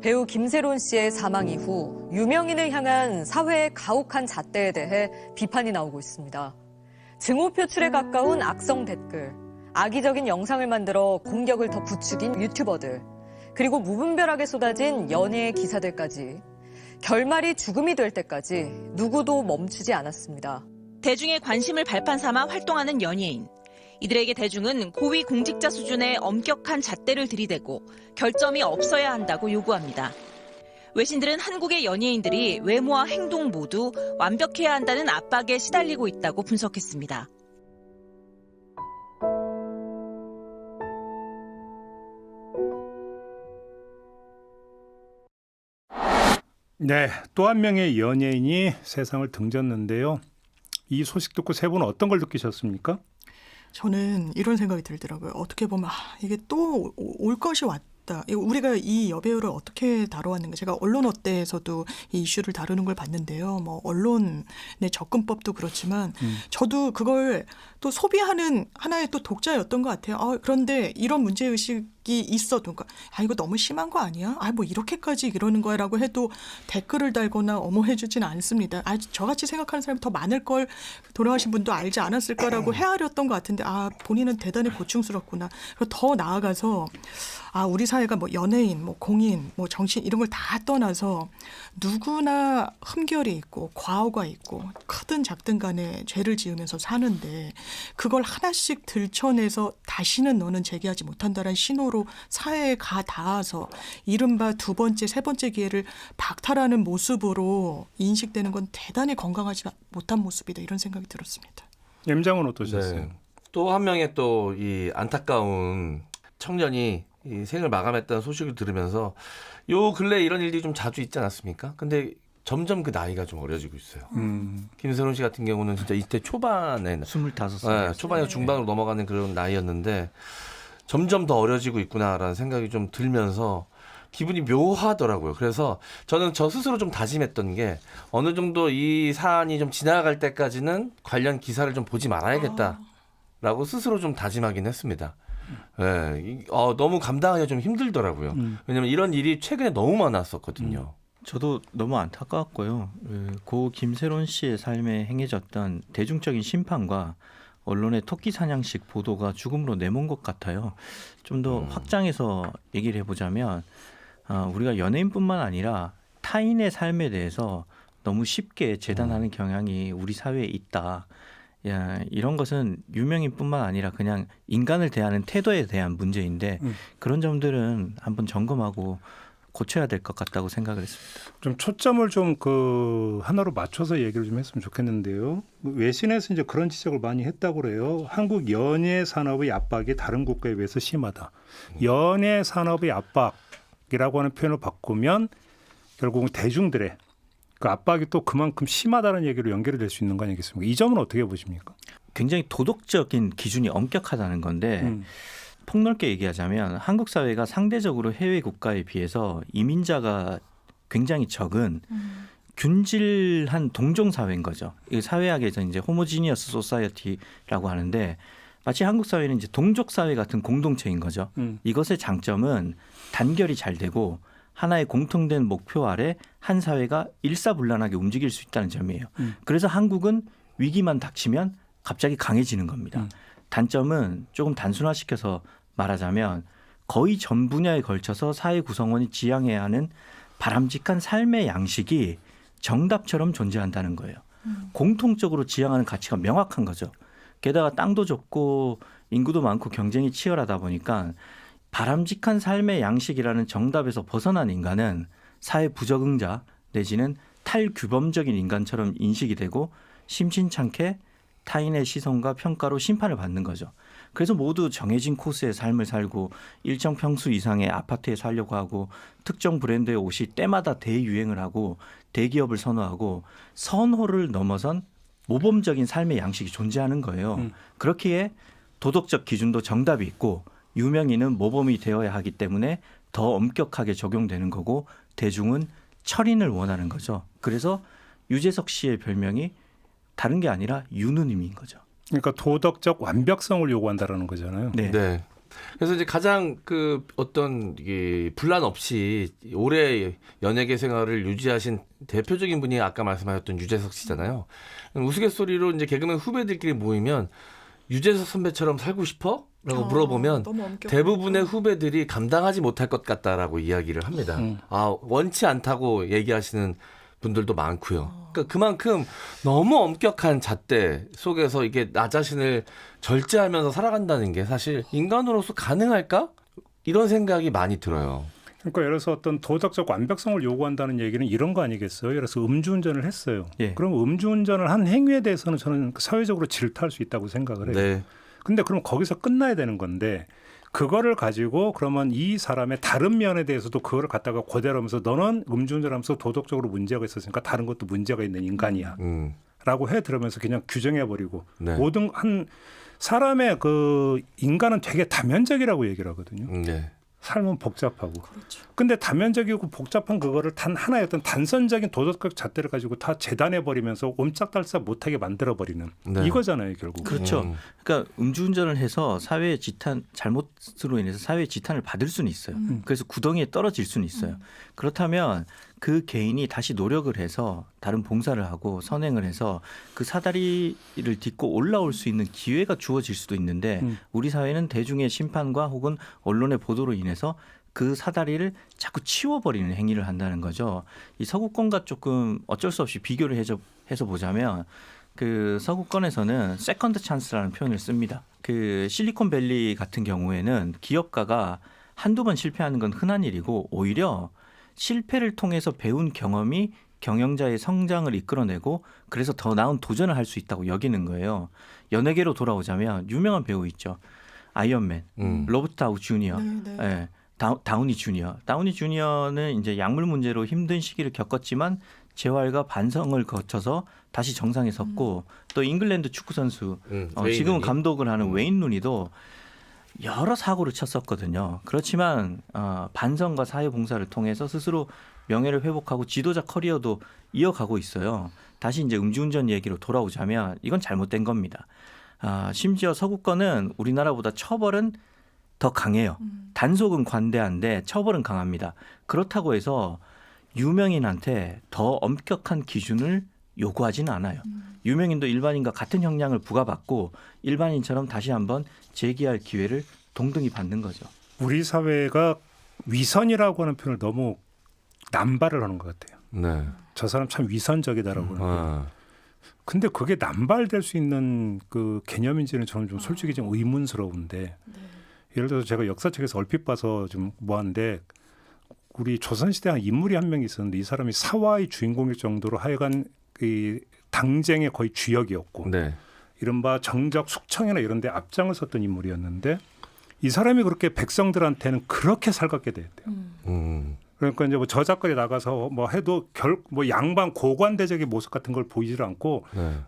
Speaker 13: 배우 김세론 씨의 사망 이후 유명인을 향한 사회의 가혹한 잣대에 대해 비판이 나오고 있습니다. 증오 표출에 가까운 악성 댓글, 악의적인 영상을 만들어 공격을 더 부추긴 유튜버들, 그리고 무분별하게 쏟아진 연예의 기사들까지 결말이 죽음이 될 때까지 누구도 멈추지 않았습니다.
Speaker 14: 대중의 관심을 발판 삼아 활동하는 연예인. 이들에게 대중은 고위 공직자 수준의 엄격한 잣대를 들이대고 결점이 없어야 한다고 요구합니다. 외신들은 한국의 연예인들이 외모와 행동 모두 완벽해야 한다는 압박에 시달리고 있다고 분석했습니다.
Speaker 2: 네, 또 한 명의 연예인이 세상을 등졌는데요. 이 소식 듣고 세 분은 어떤 걸 느끼셨습니까?
Speaker 4: 저는 이런 생각이 들더라고요. 어떻게 보면 이게 또 올 것이 왔다. 우리가 이 여배우를 어떻게 다뤄왔는가. 제가 언론 어때에서도 이 이슈를 다루는 걸 봤는데요. 뭐 언론의 접근법도 그렇지만 저도 그걸 또 소비하는 하나의 또 독자였던 것 같아요. 그런데 이런 문제의식이 있어도 그러니까 이거 너무 심한 거 아니야? 뭐 이렇게까지 이러는 거야라고 해도 댓글을 달거나 엄호해주지는 않습니다. 저같이 생각하는 사람이 더 많을 걸 돌아가신 분도 알지 않았을 거라고 헤아렸던 것 같은데 본인은 대단히 고충스럽구나. 그리고 더 나아가서 우리 사회가 뭐 연예인, 뭐 공인, 뭐 정신 이런 걸 다 떠나서 누구나 흠결이 있고 과오가 있고 크든 작든 간에 죄를 지으면서 사는데 그걸 하나씩 들춰내서 다시는 너는 재기하지 못한다라는 신호로 사회에 가 닿아서 이른바 두 번째, 세 번째 기회를 박탈하는 모습으로 인식되는 건 대단히 건강하지 못한 모습이다 이런 생각이 들었습니다.
Speaker 2: M장은 어떠셨어요?
Speaker 5: 네. 또 한 명의 또 이 안타까운 청년이 이 생을 마감했다는 소식을 들으면서 요 근래 이런 일들이 좀 자주 있지 않았습니까? 근데 점점 그 나이가 좀 어려지고 있어요. 김세론 씨 같은 경우는 진짜 20대 초반에
Speaker 6: 25살.
Speaker 5: 네, 초반에서 중반으로 넘어가는 그런 나이였는데 점점 더 어려지고 있구나라는 생각이 좀 들면서 기분이 묘하더라고요. 그래서 저는 저 스스로 좀 다짐했던 게 어느 정도 이 사안이 좀 지나갈 때까지는 관련 기사를 좀 보지 말아야겠다라고 스스로 좀 다짐하긴 했습니다. 네, 너무 감당하기가 좀 힘들더라고요. 왜냐하면 이런 일이 최근에 너무 많았었거든요.
Speaker 6: 저도 너무 안타까웠고요. 고 김세론 씨의 삶에 행해졌던 대중적인 심판과 언론의 토끼 사냥식 보도가 죽음으로 내몬 것 같아요. 좀 더 확장해서 얘기를 해보자면 우리가 연예인뿐만 아니라 타인의 삶에 대해서 너무 쉽게 재단하는 경향이 우리 사회에 있다. 야, 이런 것은 유명인뿐만 아니라 그냥 인간을 대하는 태도에 대한 문제인데 그런 점들은 한번 점검하고 고쳐야 될 것 같다고 생각을 했습니다.
Speaker 2: 좀 초점을 좀 그 하나로 맞춰서 얘기를 좀 했으면 좋겠는데요. 외신에서 이제 그런 지적을 많이 했다고 그래요. 한국 연예 산업의 압박이 다른 국가에 비해서 심하다. 연예 산업의 압박이라고 하는 표현을 바꾸면 결국은 대중들의 그 압박이 또 그만큼 심하다는 얘기로 연결이 될 수 있는 거 아니겠습니까? 이 점은 어떻게 보십니까?
Speaker 6: 굉장히 도덕적인 기준이 엄격하다는 건데 폭넓게 얘기하자면 한국 사회가 상대적으로 해외 국가에 비해서 이민자가 굉장히 적은 균질한 동종 사회인 거죠. 이 사회학에서 이제 호모지니어스 소사이어티라고 하는데 마치 한국 사회는 이제 동족 사회 같은 공동체인 거죠. 이것의 장점은 단결이 잘 되고 하나의 공통된 목표 아래 한 사회가 일사불란하게 움직일 수 있다는 점이에요. 그래서 한국은 위기만 닥치면 갑자기 강해지는 겁니다. 단점은 조금 단순화시켜서 말하자면 거의 전 분야에 걸쳐서 사회 구성원이 지향해야 하는 바람직한 삶의 양식이 정답처럼 존재한다는 거예요. 공통적으로 지향하는 가치가 명확한 거죠. 게다가 땅도 좁고 인구도 많고 경쟁이 치열하다 보니까 바람직한 삶의 양식이라는 정답에서 벗어난 인간은 사회 부적응자 내지는 탈규범적인 인간처럼 인식이 되고 심심찮게 타인의 시선과 평가로 심판을 받는 거죠. 그래서 모두 정해진 코스의 삶을 살고 일정 평수 이상의 아파트에 살려고 하고 특정 브랜드의 옷이 때마다 대유행을 하고 대기업을 선호하고 선호를 넘어선 모범적인 삶의 양식이 존재하는 거예요. 그렇기에 도덕적 기준도 정답이 있고 유명인은 모범이 되어야 하기 때문에 더 엄격하게 적용되는 거고 대중은 철인을 원하는 거죠. 그래서 유재석 씨의 별명이 다른 게 아니라 유느님인 거죠.
Speaker 2: 그러니까 도덕적 완벽성을 요구한다라는 거잖아요.
Speaker 6: 네.
Speaker 5: 네. 그래서 이제 가장 그 어떤 이게 분란 없이 오래 연예계 생활을 유지하신 대표적인 분이 아까 말씀하셨던 유재석 씨잖아요. 우스갯소리로 이제 개그맨 후배들끼리 모이면 유재석 선배처럼 살고 싶어? 라고 물어보면 대부분의 후배들이 감당하지 못할 것 같다라고 이야기를 합니다. 원치 않다고 얘기하시는 분들도 많고요. 그러니까 그만큼 너무 엄격한 잣대 속에서 이게 나 자신을 절제하면서 살아간다는 게 사실 인간으로서 가능할까? 이런 생각이 많이 들어요.
Speaker 2: 그러니까 예를 들어서 어떤 도덕적 완벽성을 요구한다는 얘기는 이런 거 아니겠어요? 예를 들어서 음주운전을 했어요.
Speaker 6: 예.
Speaker 2: 그럼 음주운전을 한 행위에 대해서는 저는 사회적으로 질타할 수 있다고 생각을 해요.
Speaker 5: 네.
Speaker 2: 근데 그럼 거기서 끝나야 되는 건데 그거를 가지고 그러면 이 사람의 다른 면에 대해서도 그거를 갖다가 고대로 하면서 너는 음주운전하면서 도덕적으로 문제가 있었으니까 다른 것도 문제가 있는 인간이야 라고 해들으면서 그냥 규정해버리고
Speaker 5: 네.
Speaker 2: 모든 한 사람의 그 인간은 되게 다면적이라고 얘기를 하거든요.
Speaker 5: 네.
Speaker 2: 삶은 복잡하고. 근데 다면적이고 복잡한 그거를 단 하나의 어떤 단선적인 도덕적 잣대를 가지고 다 재단해버리면서 옴짝달싹 못하게 만들어버리는
Speaker 5: 네.
Speaker 2: 이거잖아요, 결국.
Speaker 6: 그렇죠. 그러니까 음주운전을 해서 사회의 지탄, 잘못으로 인해서 사회의 지탄을 받을 수는 있어요. 그래서 구덩이에 떨어질 수는 있어요. 그렇다면 그 개인이 다시 노력을 해서 다른 봉사를 하고 선행을 해서 그 사다리를 딛고 올라올 수 있는 기회가 주어질 수도 있는데 우리 사회는 대중의 심판과 혹은 언론의 보도로 인해서 그 사다리를 자꾸 치워버리는 행위를 한다는 거죠. 이 서구권과 조금 어쩔 수 없이 비교를 해서 보자면 그 서구권에서는 세컨드 찬스라는 표현을 씁니다. 그 실리콘밸리 같은 경우에는 기업가가 한두 번 실패하는 건 흔한 일이고 오히려 실패를 통해서 배운 경험이 경영자의 성장을 이끌어내고 그래서 더 나은 도전을 할 수 있다고 여기는 거예요. 연예계로 돌아오자면 유명한 배우 있죠. 아이언맨, 로버트 다우 주니어, 네, 다우니 주니어. 다우니 주니어는 이제 약물 문제로 힘든 시기를 겪었지만 재활과 반성을 거쳐서 다시 정상에 섰고 또 잉글랜드 축구 선수 지금은 감독을 하는 웨인 루니도 여러 사고를 쳤었거든요. 그렇지만 반성과 사회봉사를 통해서 스스로 명예를 회복하고 지도자 커리어도 이어가고 있어요. 다시 이제 음주운전 얘기로 돌아오자면 이건 잘못된 겁니다. 심지어 서구권은 우리나라보다 처벌은 더 강해요. 단속은 관대한데 처벌은 강합니다. 그렇다고 해서 유명인한테 더 엄격한 기준을 요구하지는 않아요. 유명인도 일반인과 같은 형량을 부과받고 일반인처럼 다시 한번 재기할 기회를 동등히 받는 거죠.
Speaker 2: 우리 사회가 위선이라고 하는 표현을 너무 남발을 하는 것 같아요.
Speaker 5: 네.
Speaker 2: 저 사람 참 위선적이다라고 하는. 근데 그게 남발될 수 있는 그 개념인지는 저는 좀 솔직히 좀 의문스러운데 예를 들어서 제가 역사책에서 얼핏 봐서 좀 뭐한데 우리 조선시대 한 인물이 한 명 있었는데 이 사람이 사화의 주인공일 정도로 하여간 이 당쟁의 거의 주역이었고 이른바 정적 숙청이나 이런 데 앞장을 섰던 인물이었는데 이 사람이 그렇게 백성들한테는 그렇게 살갑게 됐대요. 그러니까 이제 뭐 저작거리 나가서 뭐 해도 뭐 양반 고관대적인 모습 같은 걸 보이질 않고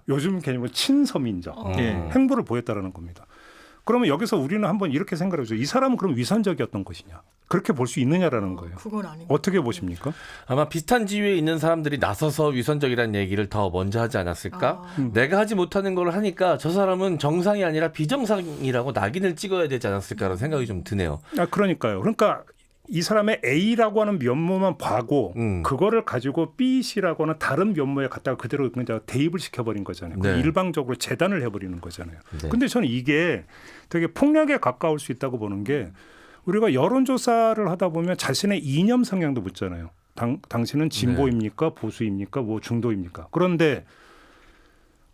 Speaker 2: 요즘 개념은 친서민적 행보를 보였다라는 겁니다. 그러면 여기서 우리는 한번 이렇게 생각해보죠. 이 사람은 그럼 위선적이었던 것이냐? 그렇게 볼 수 있느냐라는 거예요.
Speaker 4: 그건 아닌
Speaker 2: 어떻게 보십니까?
Speaker 5: 아마 비슷한 지위에 있는 사람들이 나서서 위선적이라는 얘기를 더 먼저 하지 않았을까? 내가 하지 못하는 걸 하니까 저 사람은 정상이 아니라 비정상이라고 낙인을 찍어야 되지 않았을까라는 생각이 좀 드네요.
Speaker 2: 그러니까요. 그러니까 이 사람의 A라고 하는 면모만 봐고 그거를 가지고 B, C라고 하는 다른 면모에 갖다가 그대로 그냥 대입을 시켜버린 거잖아요. 일방적으로 재단을 해버리는 거잖아요. 근데 저는 이게 되게 폭력에 가까울 수 있다고 보는 게 우리가 여론조사를 하다 보면 자신의 이념 성향도 묻잖아요. 당신은 진보입니까? 보수입니까? 뭐 중도입니까? 그런데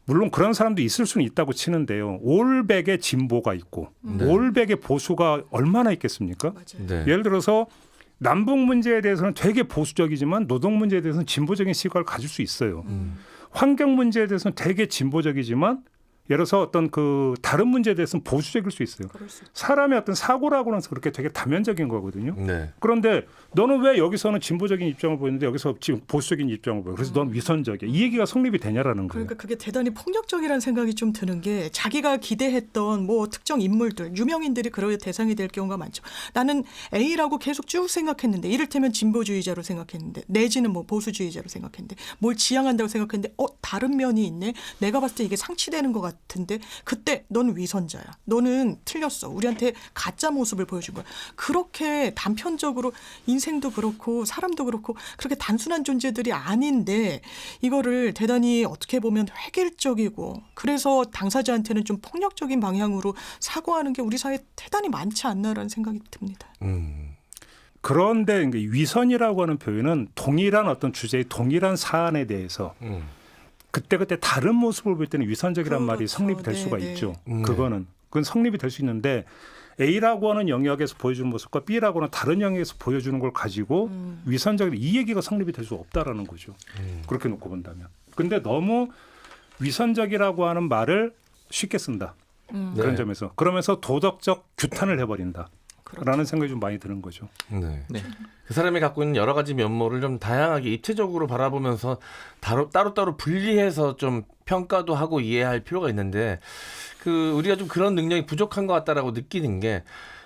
Speaker 2: 물론 그런 사람도 있을 수는 있다고 치는데요. 올백의 진보가 있고 올백의 보수가 얼마나 있겠습니까? 예를 들어서 남북 문제에 대해서는 되게 보수적이지만 노동 문제에 대해서는 진보적인 시각을 가질 수 있어요. 환경 문제에 대해서는 되게 진보적이지만 예를 들어서 어떤 그 다른 문제에 대해서는 보수적일 수 있어요. 사람의 어떤 사고라고는 그렇게 되게 다면적인 거거든요. 그런데 너는 왜 여기서는 진보적인 입장을 보이는데 여기서 지금 보수적인 입장을 보여? 그래서 넌 위선적이야. 이 얘기가 성립이 되냐라는 거예요.
Speaker 4: 그러니까 그게 대단히 폭력적이라는 생각이 좀 드는 게 자기가 기대했던 뭐 특정 인물들, 유명인들이 그럴 대상이 될 경우가 많죠. 나는 A라고 계속 쭉 생각했는데 이를테면 진보주의자로 생각했는데 내지는 뭐 보수주의자로 생각했는데 뭘 지향한다고 생각했는데 다른 면이 있네. 내가 봤을 때 이게 상치되는 것 같은데 그때 넌 위선자야. 너는 틀렸어. 우리한테 가짜 모습을 보여준 거야. 그렇게 단편적으로 인생도 그렇고 사람도 그렇고 그렇게 단순한 존재들이 아닌데 이거를 대단히 어떻게 보면 획일적이고 그래서 당사자한테는 좀 폭력적인 방향으로 사고하는 게 우리 사회에 대단히 많지 않나라는 생각이 듭니다.
Speaker 2: 그런데 위선이라고 하는 표현은 동일한 어떤 주제의 동일한 사안에 대해서 그때그때 다른 모습을 볼 때는 위선적이라는 말이 성립이 될 수가 있죠. 그건 성립이 될 수 있는데 A라고 하는 영역에서 보여주는 모습과 B라고 하는 다른 영역에서 보여주는 걸 가지고 위선적인 이 얘기가 성립이 될 수 없다라는 거죠. 그렇게 놓고 본다면. 근데 너무 위선적이라고 하는 말을 쉽게 쓴다. 그런 점에서. 그러면서 도덕적 규탄을 해버린다. 라는 생각이 좀 많이 드는 거죠.
Speaker 5: 그 사람이 갖고 있는 여러 가지 면모를 좀 다양하게 입체적으로 바라보면서 따로따로 분리해서 좀 평가도 하고 이해할 필요가 있는데 우리가 좀 그런 능력이 부족한 것 같다라고 느끼는 게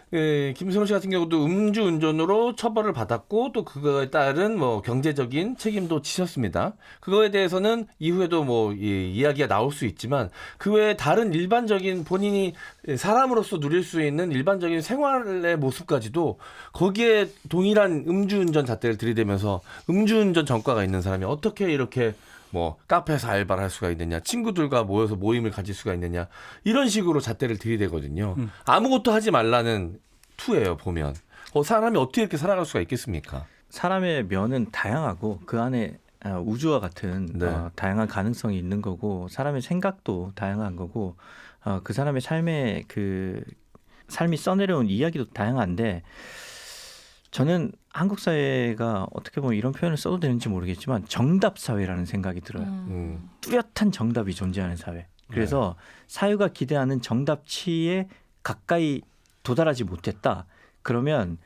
Speaker 5: 김세론 씨 같은 경우도 음주운전으로 처벌을 받았고 또 그거에 따른 뭐 경제적인 책임도 지셨습니다. 그거에 대해서는 이후에도 뭐 이야기가 나올 수 있지만 그 외에 다른 일반적인 본인이 사람으로서 누릴 수 있는 일반적인 생활의 모습까지도 거기에 동일한 음주운전 잣대를 들이대면서 음주운전 전과가 있는 사람이 어떻게 이렇게 뭐 카페에서 알바를 할 수가 있느냐, 친구들과 모여서 모임을 가질 수가 있느냐 이런 식으로 잣대를 들이대거든요. 아무것도 하지 말라는 투예요. 보면 사람이 어떻게 이렇게 살아갈 수가 있겠습니까?
Speaker 6: 사람의 면은 다양하고 그 안에 우주와 같은 다양한 가능성이 있는 거고 사람의 생각도 다양한 거고 그 사람의 삶이 써내려온 이야기도 다양한데 저는 한국 사회가 어떻게 보면 이런 표현을 써도 되는지 모르겠지만 정답 사회라는 생각이 들어요. 뚜렷한 정답이 존재하는 사회. 그래서 사회가 기대하는 정답치에 가까이 도달하지 못했다. 그러면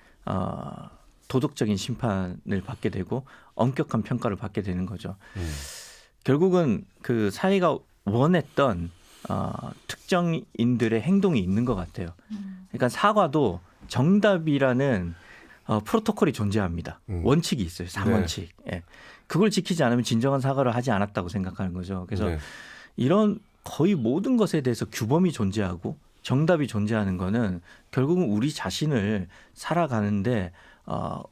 Speaker 6: 도덕적인 심판을 받게 되고 엄격한 평가를 받게 되는 거죠. 결국은 그 사회가 원했던 특정인들의 행동이 있는 것 같아요. 그러니까 사과도 정답이라는 프로토콜이 존재합니다. 원칙이 있어요. 3원칙. 예. 그걸 지키지 않으면 진정한 사과를 하지 않았다고 생각하는 거죠. 그래서 이런 거의 모든 것에 대해서 규범이 존재하고 정답이 존재하는 거는 결국은 우리 자신을 살아가는데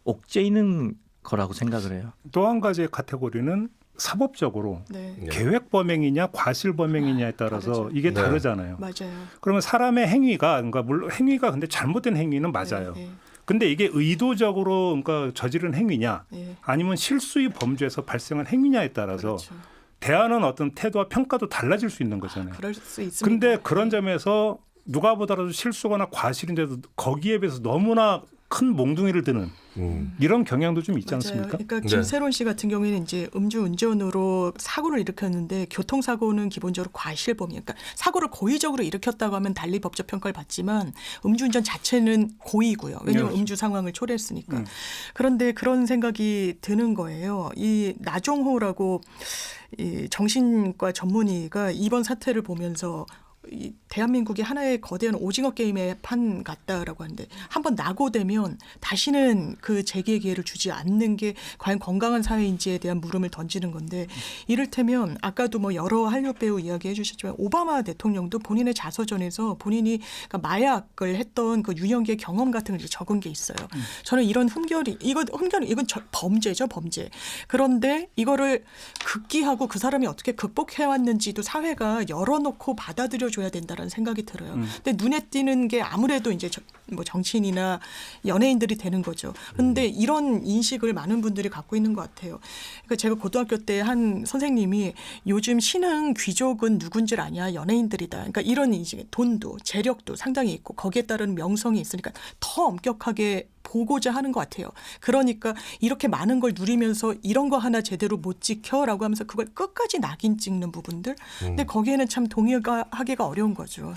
Speaker 6: 옥죄이는 거라고 생각을 해요.
Speaker 2: 또 한 가지의 카테고리는 사법적으로
Speaker 4: 네.
Speaker 2: 계획 범행이냐 과실 범행이냐에 따라서
Speaker 4: 다르죠.
Speaker 2: 이게
Speaker 5: 네.
Speaker 2: 다르잖아요.
Speaker 4: 맞아요.
Speaker 2: 그러면 사람의 행위가 그러니까 물론 행위가 근데 잘못된 행위는 맞아요.
Speaker 4: 네.
Speaker 2: 근데 이게 의도적으로 그러니까 저지른 행위냐
Speaker 4: 네.
Speaker 2: 아니면 실수의 범죄에서 발생한 행위냐에 따라서
Speaker 4: 그렇죠.
Speaker 2: 대하는 어떤 태도와 평가도 달라질 수 있는 거잖아요.
Speaker 4: 그럴 수 있습니다.
Speaker 2: 근데 그런 점에서 누가 보더라도 실수거나 과실인데도 거기에 비해서 너무나 큰 몽둥이를 드는 이런 경향도 좀 있지
Speaker 4: 맞아요.
Speaker 2: 않습니까?
Speaker 4: 그러니까 김세론 씨 같은 경우에는 이제 음주운전으로 사고를 일으켰는데 교통사고는 기본적으로 과실범이에요. 그러니까 사고를 고의적으로 일으켰다고 하면 달리 법적 평가를 받지만 음주운전 자체는 고의고요. 왜냐하면 음주 상황을 초래했으니까. 그런데 그런 생각이 드는 거예요. 이 나종호라고 이 정신과 전문의가 이번 사태를 보면서 이 대한민국이 하나의 거대한 오징어 게임의 판 같다라고 하는데 한번 낙오되면 다시는 그 재기의 기회를 주지 않는 게 과연 건강한 사회인지에 대한 물음을 던지는 건데 이를테면 아까도 뭐 여러 한류 배우 이야기해 주셨지만 오바마 대통령도 본인의 자서전에서 본인이 그러니까 마약을 했던 그 유년기의 경험 같은 걸 적은 게 있어요. 저는 이런 이건 범죄죠, 범죄. 그런데 이거를 극기하고 그 사람이 어떻게 극복해왔는지도 사회가 열어놓고 받아들여줘야 된다는 생각이 들어요. 근데 눈에 띄는 게 아무래도 이제 뭐 정치인이나 연예인들이 되는 거죠. 그런데 이런 인식을 많은 분들이 갖고 있는 것 같아요. 그러니까 제가 고등학교 때 한 선생님이 요즘 신흥 귀족은 누군지 아냐 연예인들이다. 그러니까 이런 인식, 돈도 재력도 상당히 있고 거기에 따른 명성이 있으니까 더 엄격하게 보고자 하는 것 같아요. 그러니까 이렇게 많은 걸 누리면서 이런 거 하나 제대로 못 지켜라고 하면서 그걸 끝까지 낙인 찍는 부분들. 근데 거기에는 참 동의하기가 어려운 거죠.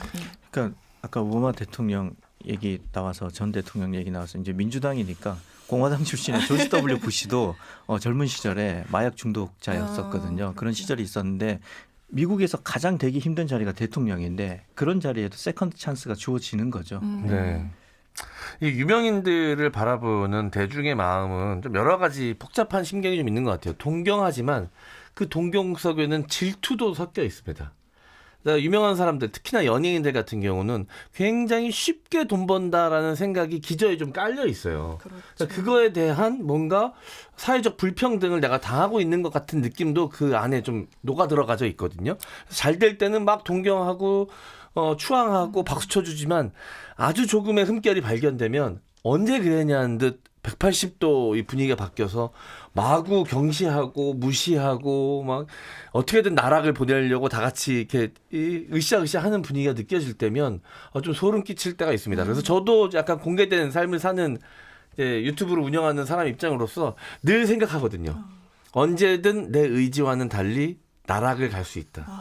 Speaker 6: 그러니까 아까 오바마 대통령 얘기 나와서 전 대통령 얘기 나와서 이제 민주당이니까 공화당 출신의 조지 W 부시도 젊은 시절에 마약 중독자였었거든요. 그런 시절이 있었는데 미국에서 가장 되기 힘든 자리가 대통령인데 그런 자리에도 세컨드 찬스가 주어지는 거죠.
Speaker 5: 네. 이 유명인들을 바라보는 대중의 마음은 좀 여러 가지 복잡한 심경이 좀 있는 것 같아요. 동경하지만 그 동경 속에는 질투도 섞여 있습니다. 유명한 사람들, 특히나 연예인들 같은 경우는 굉장히 쉽게 돈 번다라는 생각이 기저에 좀 깔려 있어요. 그러니까 그거에 대한 뭔가 사회적 불평등을 내가 당하고 있는 것 같은 느낌도 그 안에 좀 녹아 들어가져 있거든요. 잘 될 때는 막 동경하고 추앙하고 박수 쳐주지만 아주 조금의 흠결이 발견되면 언제 그랬냐는 듯 180도 이 분위기가 바뀌어서 마구 경시하고 무시하고 막 어떻게든 나락을 보내려고 다 같이 이렇게 으쌰으쌰 하는 분위기가 느껴질 때면 좀 소름 끼칠 때가 있습니다. 그래서 저도 약간 공개된 삶을 사는 이제 유튜브를 운영하는 사람 입장으로서 늘 생각하거든요. 언제든 내 의지와는 달리 나락을 갈 수 있다.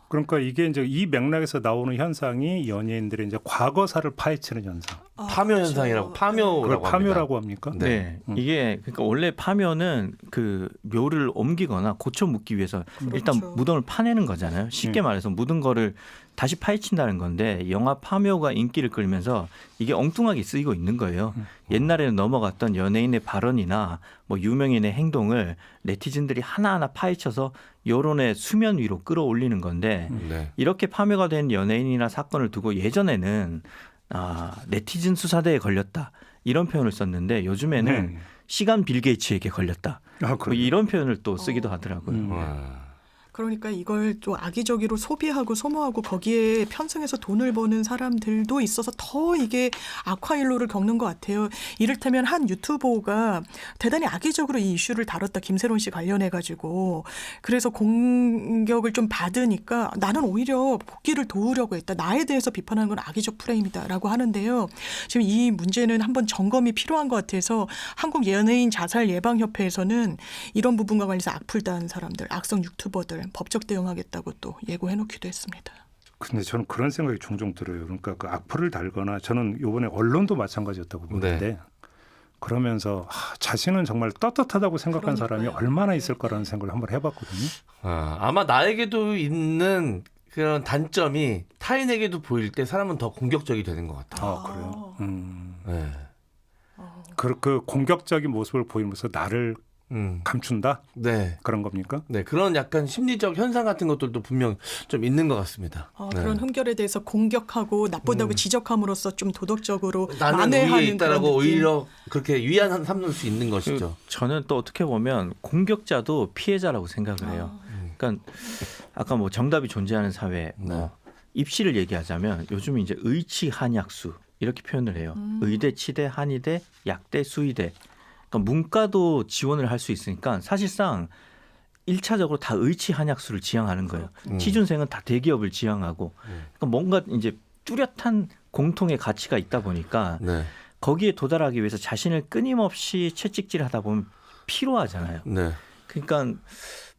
Speaker 2: 그러니까 이게 이제 이 맥락에서 나오는 현상이 연예인들의 이제 과거사를 파헤치는 현상.
Speaker 5: 파묘 현상이라고 파묘라고
Speaker 2: 파묘라고 합니까?
Speaker 6: 네. 이게 그러니까 원래 파묘는 그 묘를 옮기거나 고쳐 묻기 위해서 일단 무덤을 파내는 거잖아요. 쉽게 말해서 묻은 거를 다시 파헤친다는 건데 영화 파묘가 인기를 끌면서 이게 엉뚱하게 쓰이고 있는 거예요. 옛날에는 넘어갔던 연예인의 발언이나 뭐 유명인의 행동을 네티즌들이 하나하나 파헤쳐서 여론의 수면 위로 끌어올리는 건데 이렇게 파묘가 된 연예인이나 사건을 두고 예전에는 네티즌 수사대에 걸렸다 이런 표현을 썼는데 요즘에는 시간 빌 게이츠에게 걸렸다 뭐 이런 표현을 또 쓰기도 하더라고요.
Speaker 4: 그러니까 이걸 좀 악의적으로 소비하고 소모하고 거기에 편승해서 돈을 버는 사람들도 있어서 더 이게 악화일로를 겪는 것 같아요. 이를테면 한 유튜버가 대단히 악의적으로 이 이슈를 다뤘다. 김세론 씨 관련해가지고. 그래서 공격을 좀 받으니까 나는 오히려 복귀를 도우려고 했다. 나에 대해서 비판하는 건 악의적 프레임이다라고 하는데요. 지금 이 문제는 한번 점검이 필요한 것 같아서 한국 연예인 자살 예방협회에서는 이런 부분과 관련해서 악플다한 사람들, 악성 유튜버들 법적 대응하겠다고 또 예고해놓기도 했습니다.
Speaker 2: 근데 저는 그런 생각이 종종 들어요. 그러니까 그 악플을 달거나 저는 이번에 언론도 마찬가지였다고 보는데 그러면서 자신은 정말 떳떳하다고 생각한 사람이 얼마나 있을 거라는 생각을 한번 해봤거든요.
Speaker 5: 아마 나에게도 있는 그런 단점이 타인에게도 보일 때 사람은 더 공격적이 되는 것 같아요.
Speaker 2: 그래요? 그 공격적인 모습을 보이면서 나를 감춘다?
Speaker 5: 네.
Speaker 2: 그런 겁니까?
Speaker 5: 네, 그런 약간 심리적 현상 같은 것들도 분명 좀 있는 것 같습니다.
Speaker 4: 그런 흠결에 대해서 공격하고 나쁘다고 지적함으로써 좀 도덕적으로
Speaker 5: 나는
Speaker 4: 만회하는
Speaker 5: 위에 있다라고
Speaker 4: 그런 느낌.
Speaker 5: 오히려 그렇게 위안 삼을 수 있는 것이죠.
Speaker 6: 저는 또 어떻게 보면 공격자도 피해자라고 생각을 해요. 그러니까 아까 뭐 정답이 존재하는 사회, 뭐 입시를 얘기하자면 요즘 이제 의치 한약수 이렇게 표현을 해요. 의대, 치대, 한의대, 약대, 수의대. 그러니까 문과도 지원을 할 수 있으니까 사실상 1차적으로 다 의치 한약수를 지향하는 거예요. 취준생은 다 대기업을 지향하고 그러니까 뭔가 이제 뚜렷한 공통의 가치가 있다 보니까
Speaker 5: 네.
Speaker 6: 거기에 도달하기 위해서 자신을 끊임없이 채찍질하다 보면 피로하잖아요.
Speaker 5: 네.
Speaker 6: 그러니까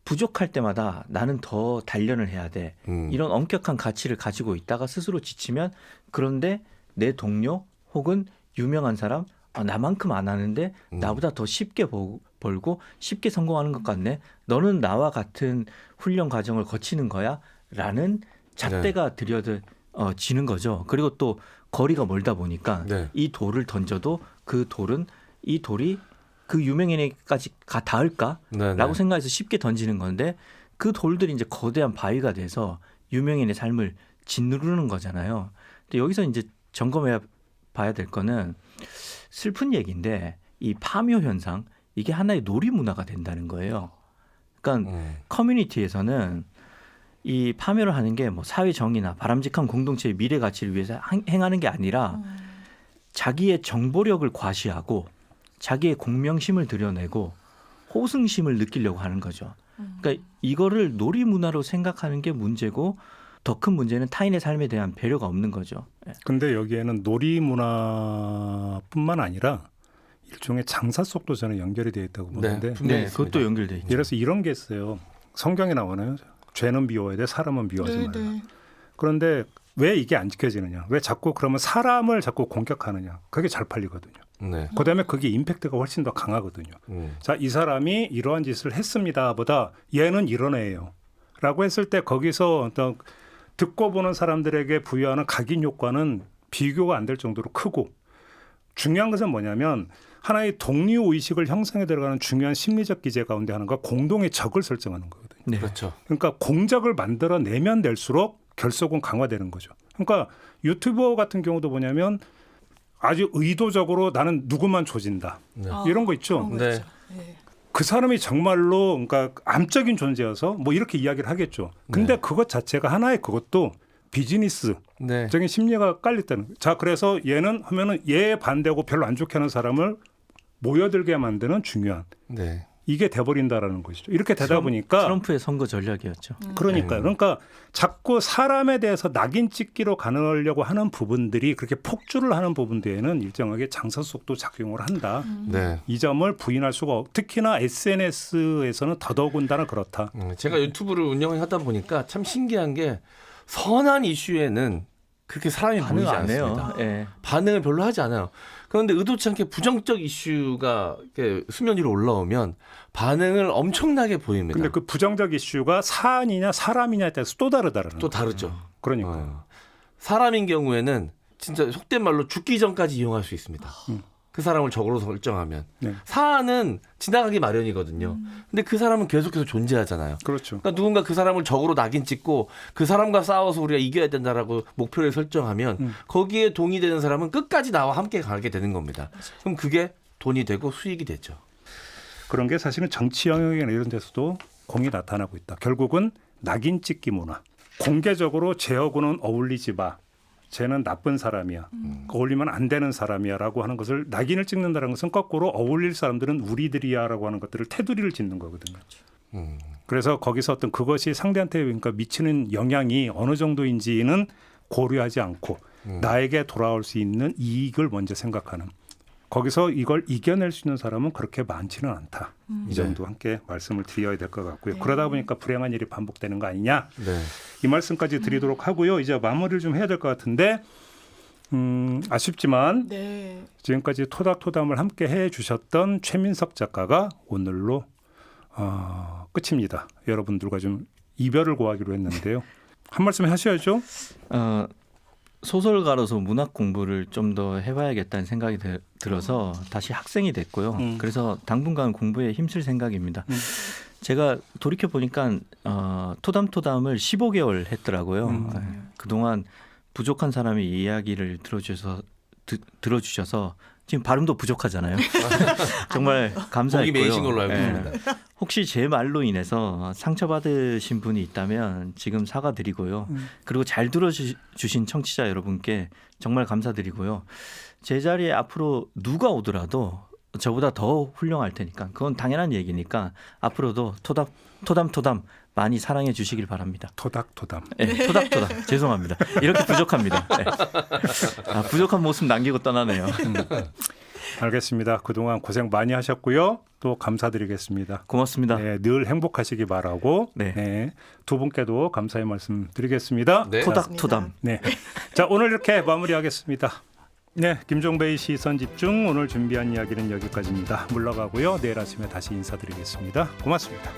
Speaker 6: 부족할 때마다 나는 더 단련을 해야 돼. 이런 엄격한 가치를 가지고 있다가 스스로 지치면 그런데 내 동료 혹은 유명한 사람 나만큼 안 하는데 나보다 더 쉽게 벌고 쉽게 성공하는 것 같네. 너는 나와 같은 훈련 과정을 거치는 거야? 라는 잣대가 들여지는 거죠. 그리고 또 거리가 멀다 보니까 이 돌을 던져도 그 돌은 이 돌이 그 유명인에게까지 닿을까? 라고 생각해서 쉽게 던지는 건데 그 돌들이 이제 거대한 바위가 돼서 유명인의 삶을 짓누르는 거잖아요. 근데 여기서 이제 점검해 봐야 될 거는 슬픈 얘기인데 이 파묘 현상 이게 하나의 놀이 문화가 된다는 거예요. 그러니까 커뮤니티에서는 이 파묘를 하는 게 뭐 사회 정의나 바람직한 공동체의 미래 가치를 위해서 행하는 게 아니라 자기의 정보력을 과시하고 자기의 공명심을 드러내고 호승심을 느끼려고 하는 거죠. 그러니까 이거를 놀이 문화로 생각하는 게 문제고 더 큰 문제는 타인의 삶에 대한 배려가 없는 거죠.
Speaker 2: 근데 여기에는 놀이 문화뿐만 아니라 일종의 장사 속도 저는 연결이 되어 있다고 보는데
Speaker 6: 네, 그것도 연결돼 있죠.
Speaker 2: 예를 들어서 이런 게 있어요. 성경에 나오나요? 죄는 미워야 돼, 사람은 미워하지 말라. 그런데 왜 이게 안 지켜지느냐? 왜 자꾸 그러면 사람을 자꾸 공격하느냐? 그게 잘 팔리거든요. 그다음에 그게 임팩트가 훨씬 더 강하거든요. 자, 이 사람이 이러한 짓을 했습니다보다 얘는 이런 애예요. 라고 했을 때 거기서 어떤 듣고 보는 사람들에게 부여하는 각인 효과는 비교가 안 될 정도로 크고 중요한 것은 뭐냐면 하나의 독립의식을 형성해 들어가는 중요한 심리적 기제 가운데 하나가 공동의 적을 설정하는 거거든요.
Speaker 6: 네.
Speaker 5: 그렇죠.
Speaker 2: 그러니까 공적을 만들어내면 될수록 결속은 강화되는 거죠. 그러니까 유튜버 같은 경우도 뭐냐면 아주 의도적으로 나는 누구만 조진다. 이런 거 있죠. 그 사람이 정말로 그러니까 암적인 존재여서 뭐 이렇게 이야기를 하겠죠. 근데 그것 자체가 하나의 그것도 비즈니스적인 심리가 깔렸다는 거예요. 자, 그래서 얘는 하면은 얘 반대하고 별로 안 좋게 하는 사람을 모여들게 만드는 중요한 이게 돼버린다라는 것이죠. 이렇게 되다 보니까
Speaker 6: 트럼프의 선거 전략이었죠.
Speaker 2: 그러니까요. 그러니까 자꾸 사람에 대해서 낙인 찍기로 가느려고 하는 부분들이 그렇게 폭주를 하는 부분들에는 일정하게 장사 속도 작용을 한다. 이 점을 부인할 수가 없고 특히나 SNS에서는 더더군다나 그렇다.
Speaker 5: 제가 유튜브를 운영을 하다 보니까 참 신기한 게 선한 이슈에는 그렇게 사람이 보이지 않습니다. 반응을 별로 하지 않아요. 그런데 의도치 않게 부정적 이슈가 수면 위로 올라오면 반응을 엄청나게 보입니다.
Speaker 2: 근데 그 부정적 이슈가 사안이냐 사람이냐에 따라서 또 다르다라는
Speaker 5: 또 다르죠.
Speaker 2: 그러니까
Speaker 5: 사람인 경우에는 진짜 속된 말로 죽기 전까지 이용할 수 있습니다. 그 사람을 적으로 설정하면 사안은 지나가기 마련이거든요. 근데 그 사람은 계속해서 존재하잖아요.
Speaker 2: 그렇죠.
Speaker 5: 그러니까 누군가 그 사람을 적으로 낙인 찍고 그 사람과 싸워서 우리가 이겨야 된다라고 목표를 설정하면 거기에 동의되는 사람은 끝까지 나와 함께 가게 되는 겁니다. 그럼 그게 돈이 되고 수익이 되죠.
Speaker 2: 그런 게 사실은 정치 영역이나 이런 데서도 공이 나타나고 있다. 결국은 낙인 찍기 문화. 공개적으로 쟤하고는 어울리지 마. 쟤는 나쁜 사람이야. 어울리면 안 되는 사람이야 라고 하는 것을 낙인을 찍는다는 것은 거꾸로 어울릴 사람들은 우리들이야 라고 하는 것들을 테두리를 짓는 거거든요. 그래서 거기서 어떤 그것이 상대한테 그러니까 미치는 영향이 어느 정도인지는 고려하지 않고 나에게 돌아올 수 있는 이익을 먼저 생각하는 거기서 이걸 이겨낼 수 있는 사람은 그렇게 많지는 않다. 이 점도 함께 말씀을 드려야 될 것 같고요. 그러다 보니까 불행한 일이 반복되는 거 아니냐. 이 말씀까지 드리도록 하고요. 이제 마무리를 좀 해야 될 것 같은데 아쉽지만 지금까지 토닥토담을 함께 해주셨던 최민석 작가가 오늘로 끝입니다. 여러분들과 좀 이별을 고하기로 했는데요. 한 말씀 하셔야죠.
Speaker 6: 소설가로서 문학 공부를 좀 더 해봐야겠다는 생각이 들어서 다시 학생이 됐고요. 그래서 당분간 공부에 힘쓸 생각입니다. 제가 돌이켜 보니까 토담토담을 15개월 했더라고요. 그동안 부족한 사람의 이야기를 들어주셔서 지금 발음도 부족하잖아요. 정말 감사했고요.
Speaker 5: 목이 메이신 걸로 알고 있습니다.
Speaker 6: 혹시 제 말로 인해서 상처받으신 분이 있다면 지금 사과드리고요. 그리고 잘 들어주신 청취자 여러분께 정말 감사드리고요. 제 자리에 앞으로 누가 오더라도 저보다 더 훌륭할 테니까 그건 당연한 얘기니까 앞으로도 토담토담 많이 사랑해 주시길 바랍니다.
Speaker 2: 토닥토담.
Speaker 6: 네, 토닥토담. 죄송합니다. 이렇게 부족합니다. 네. 부족한 모습 남기고 떠나네요.
Speaker 2: 알겠습니다. 그동안 고생 많이 하셨고요. 또 감사드리겠습니다.
Speaker 6: 고맙습니다.
Speaker 2: 네, 늘 행복하시기 바라고 네, 두 분께도 감사의 말씀 드리겠습니다.
Speaker 6: 네. 토닥토담.
Speaker 2: 네. 자, 오늘 이렇게 마무리하겠습니다. 네, 김종배의 시선집중 오늘 준비한 이야기는 여기까지입니다. 물러가고요. 내일 아침에 다시 인사드리겠습니다. 고맙습니다.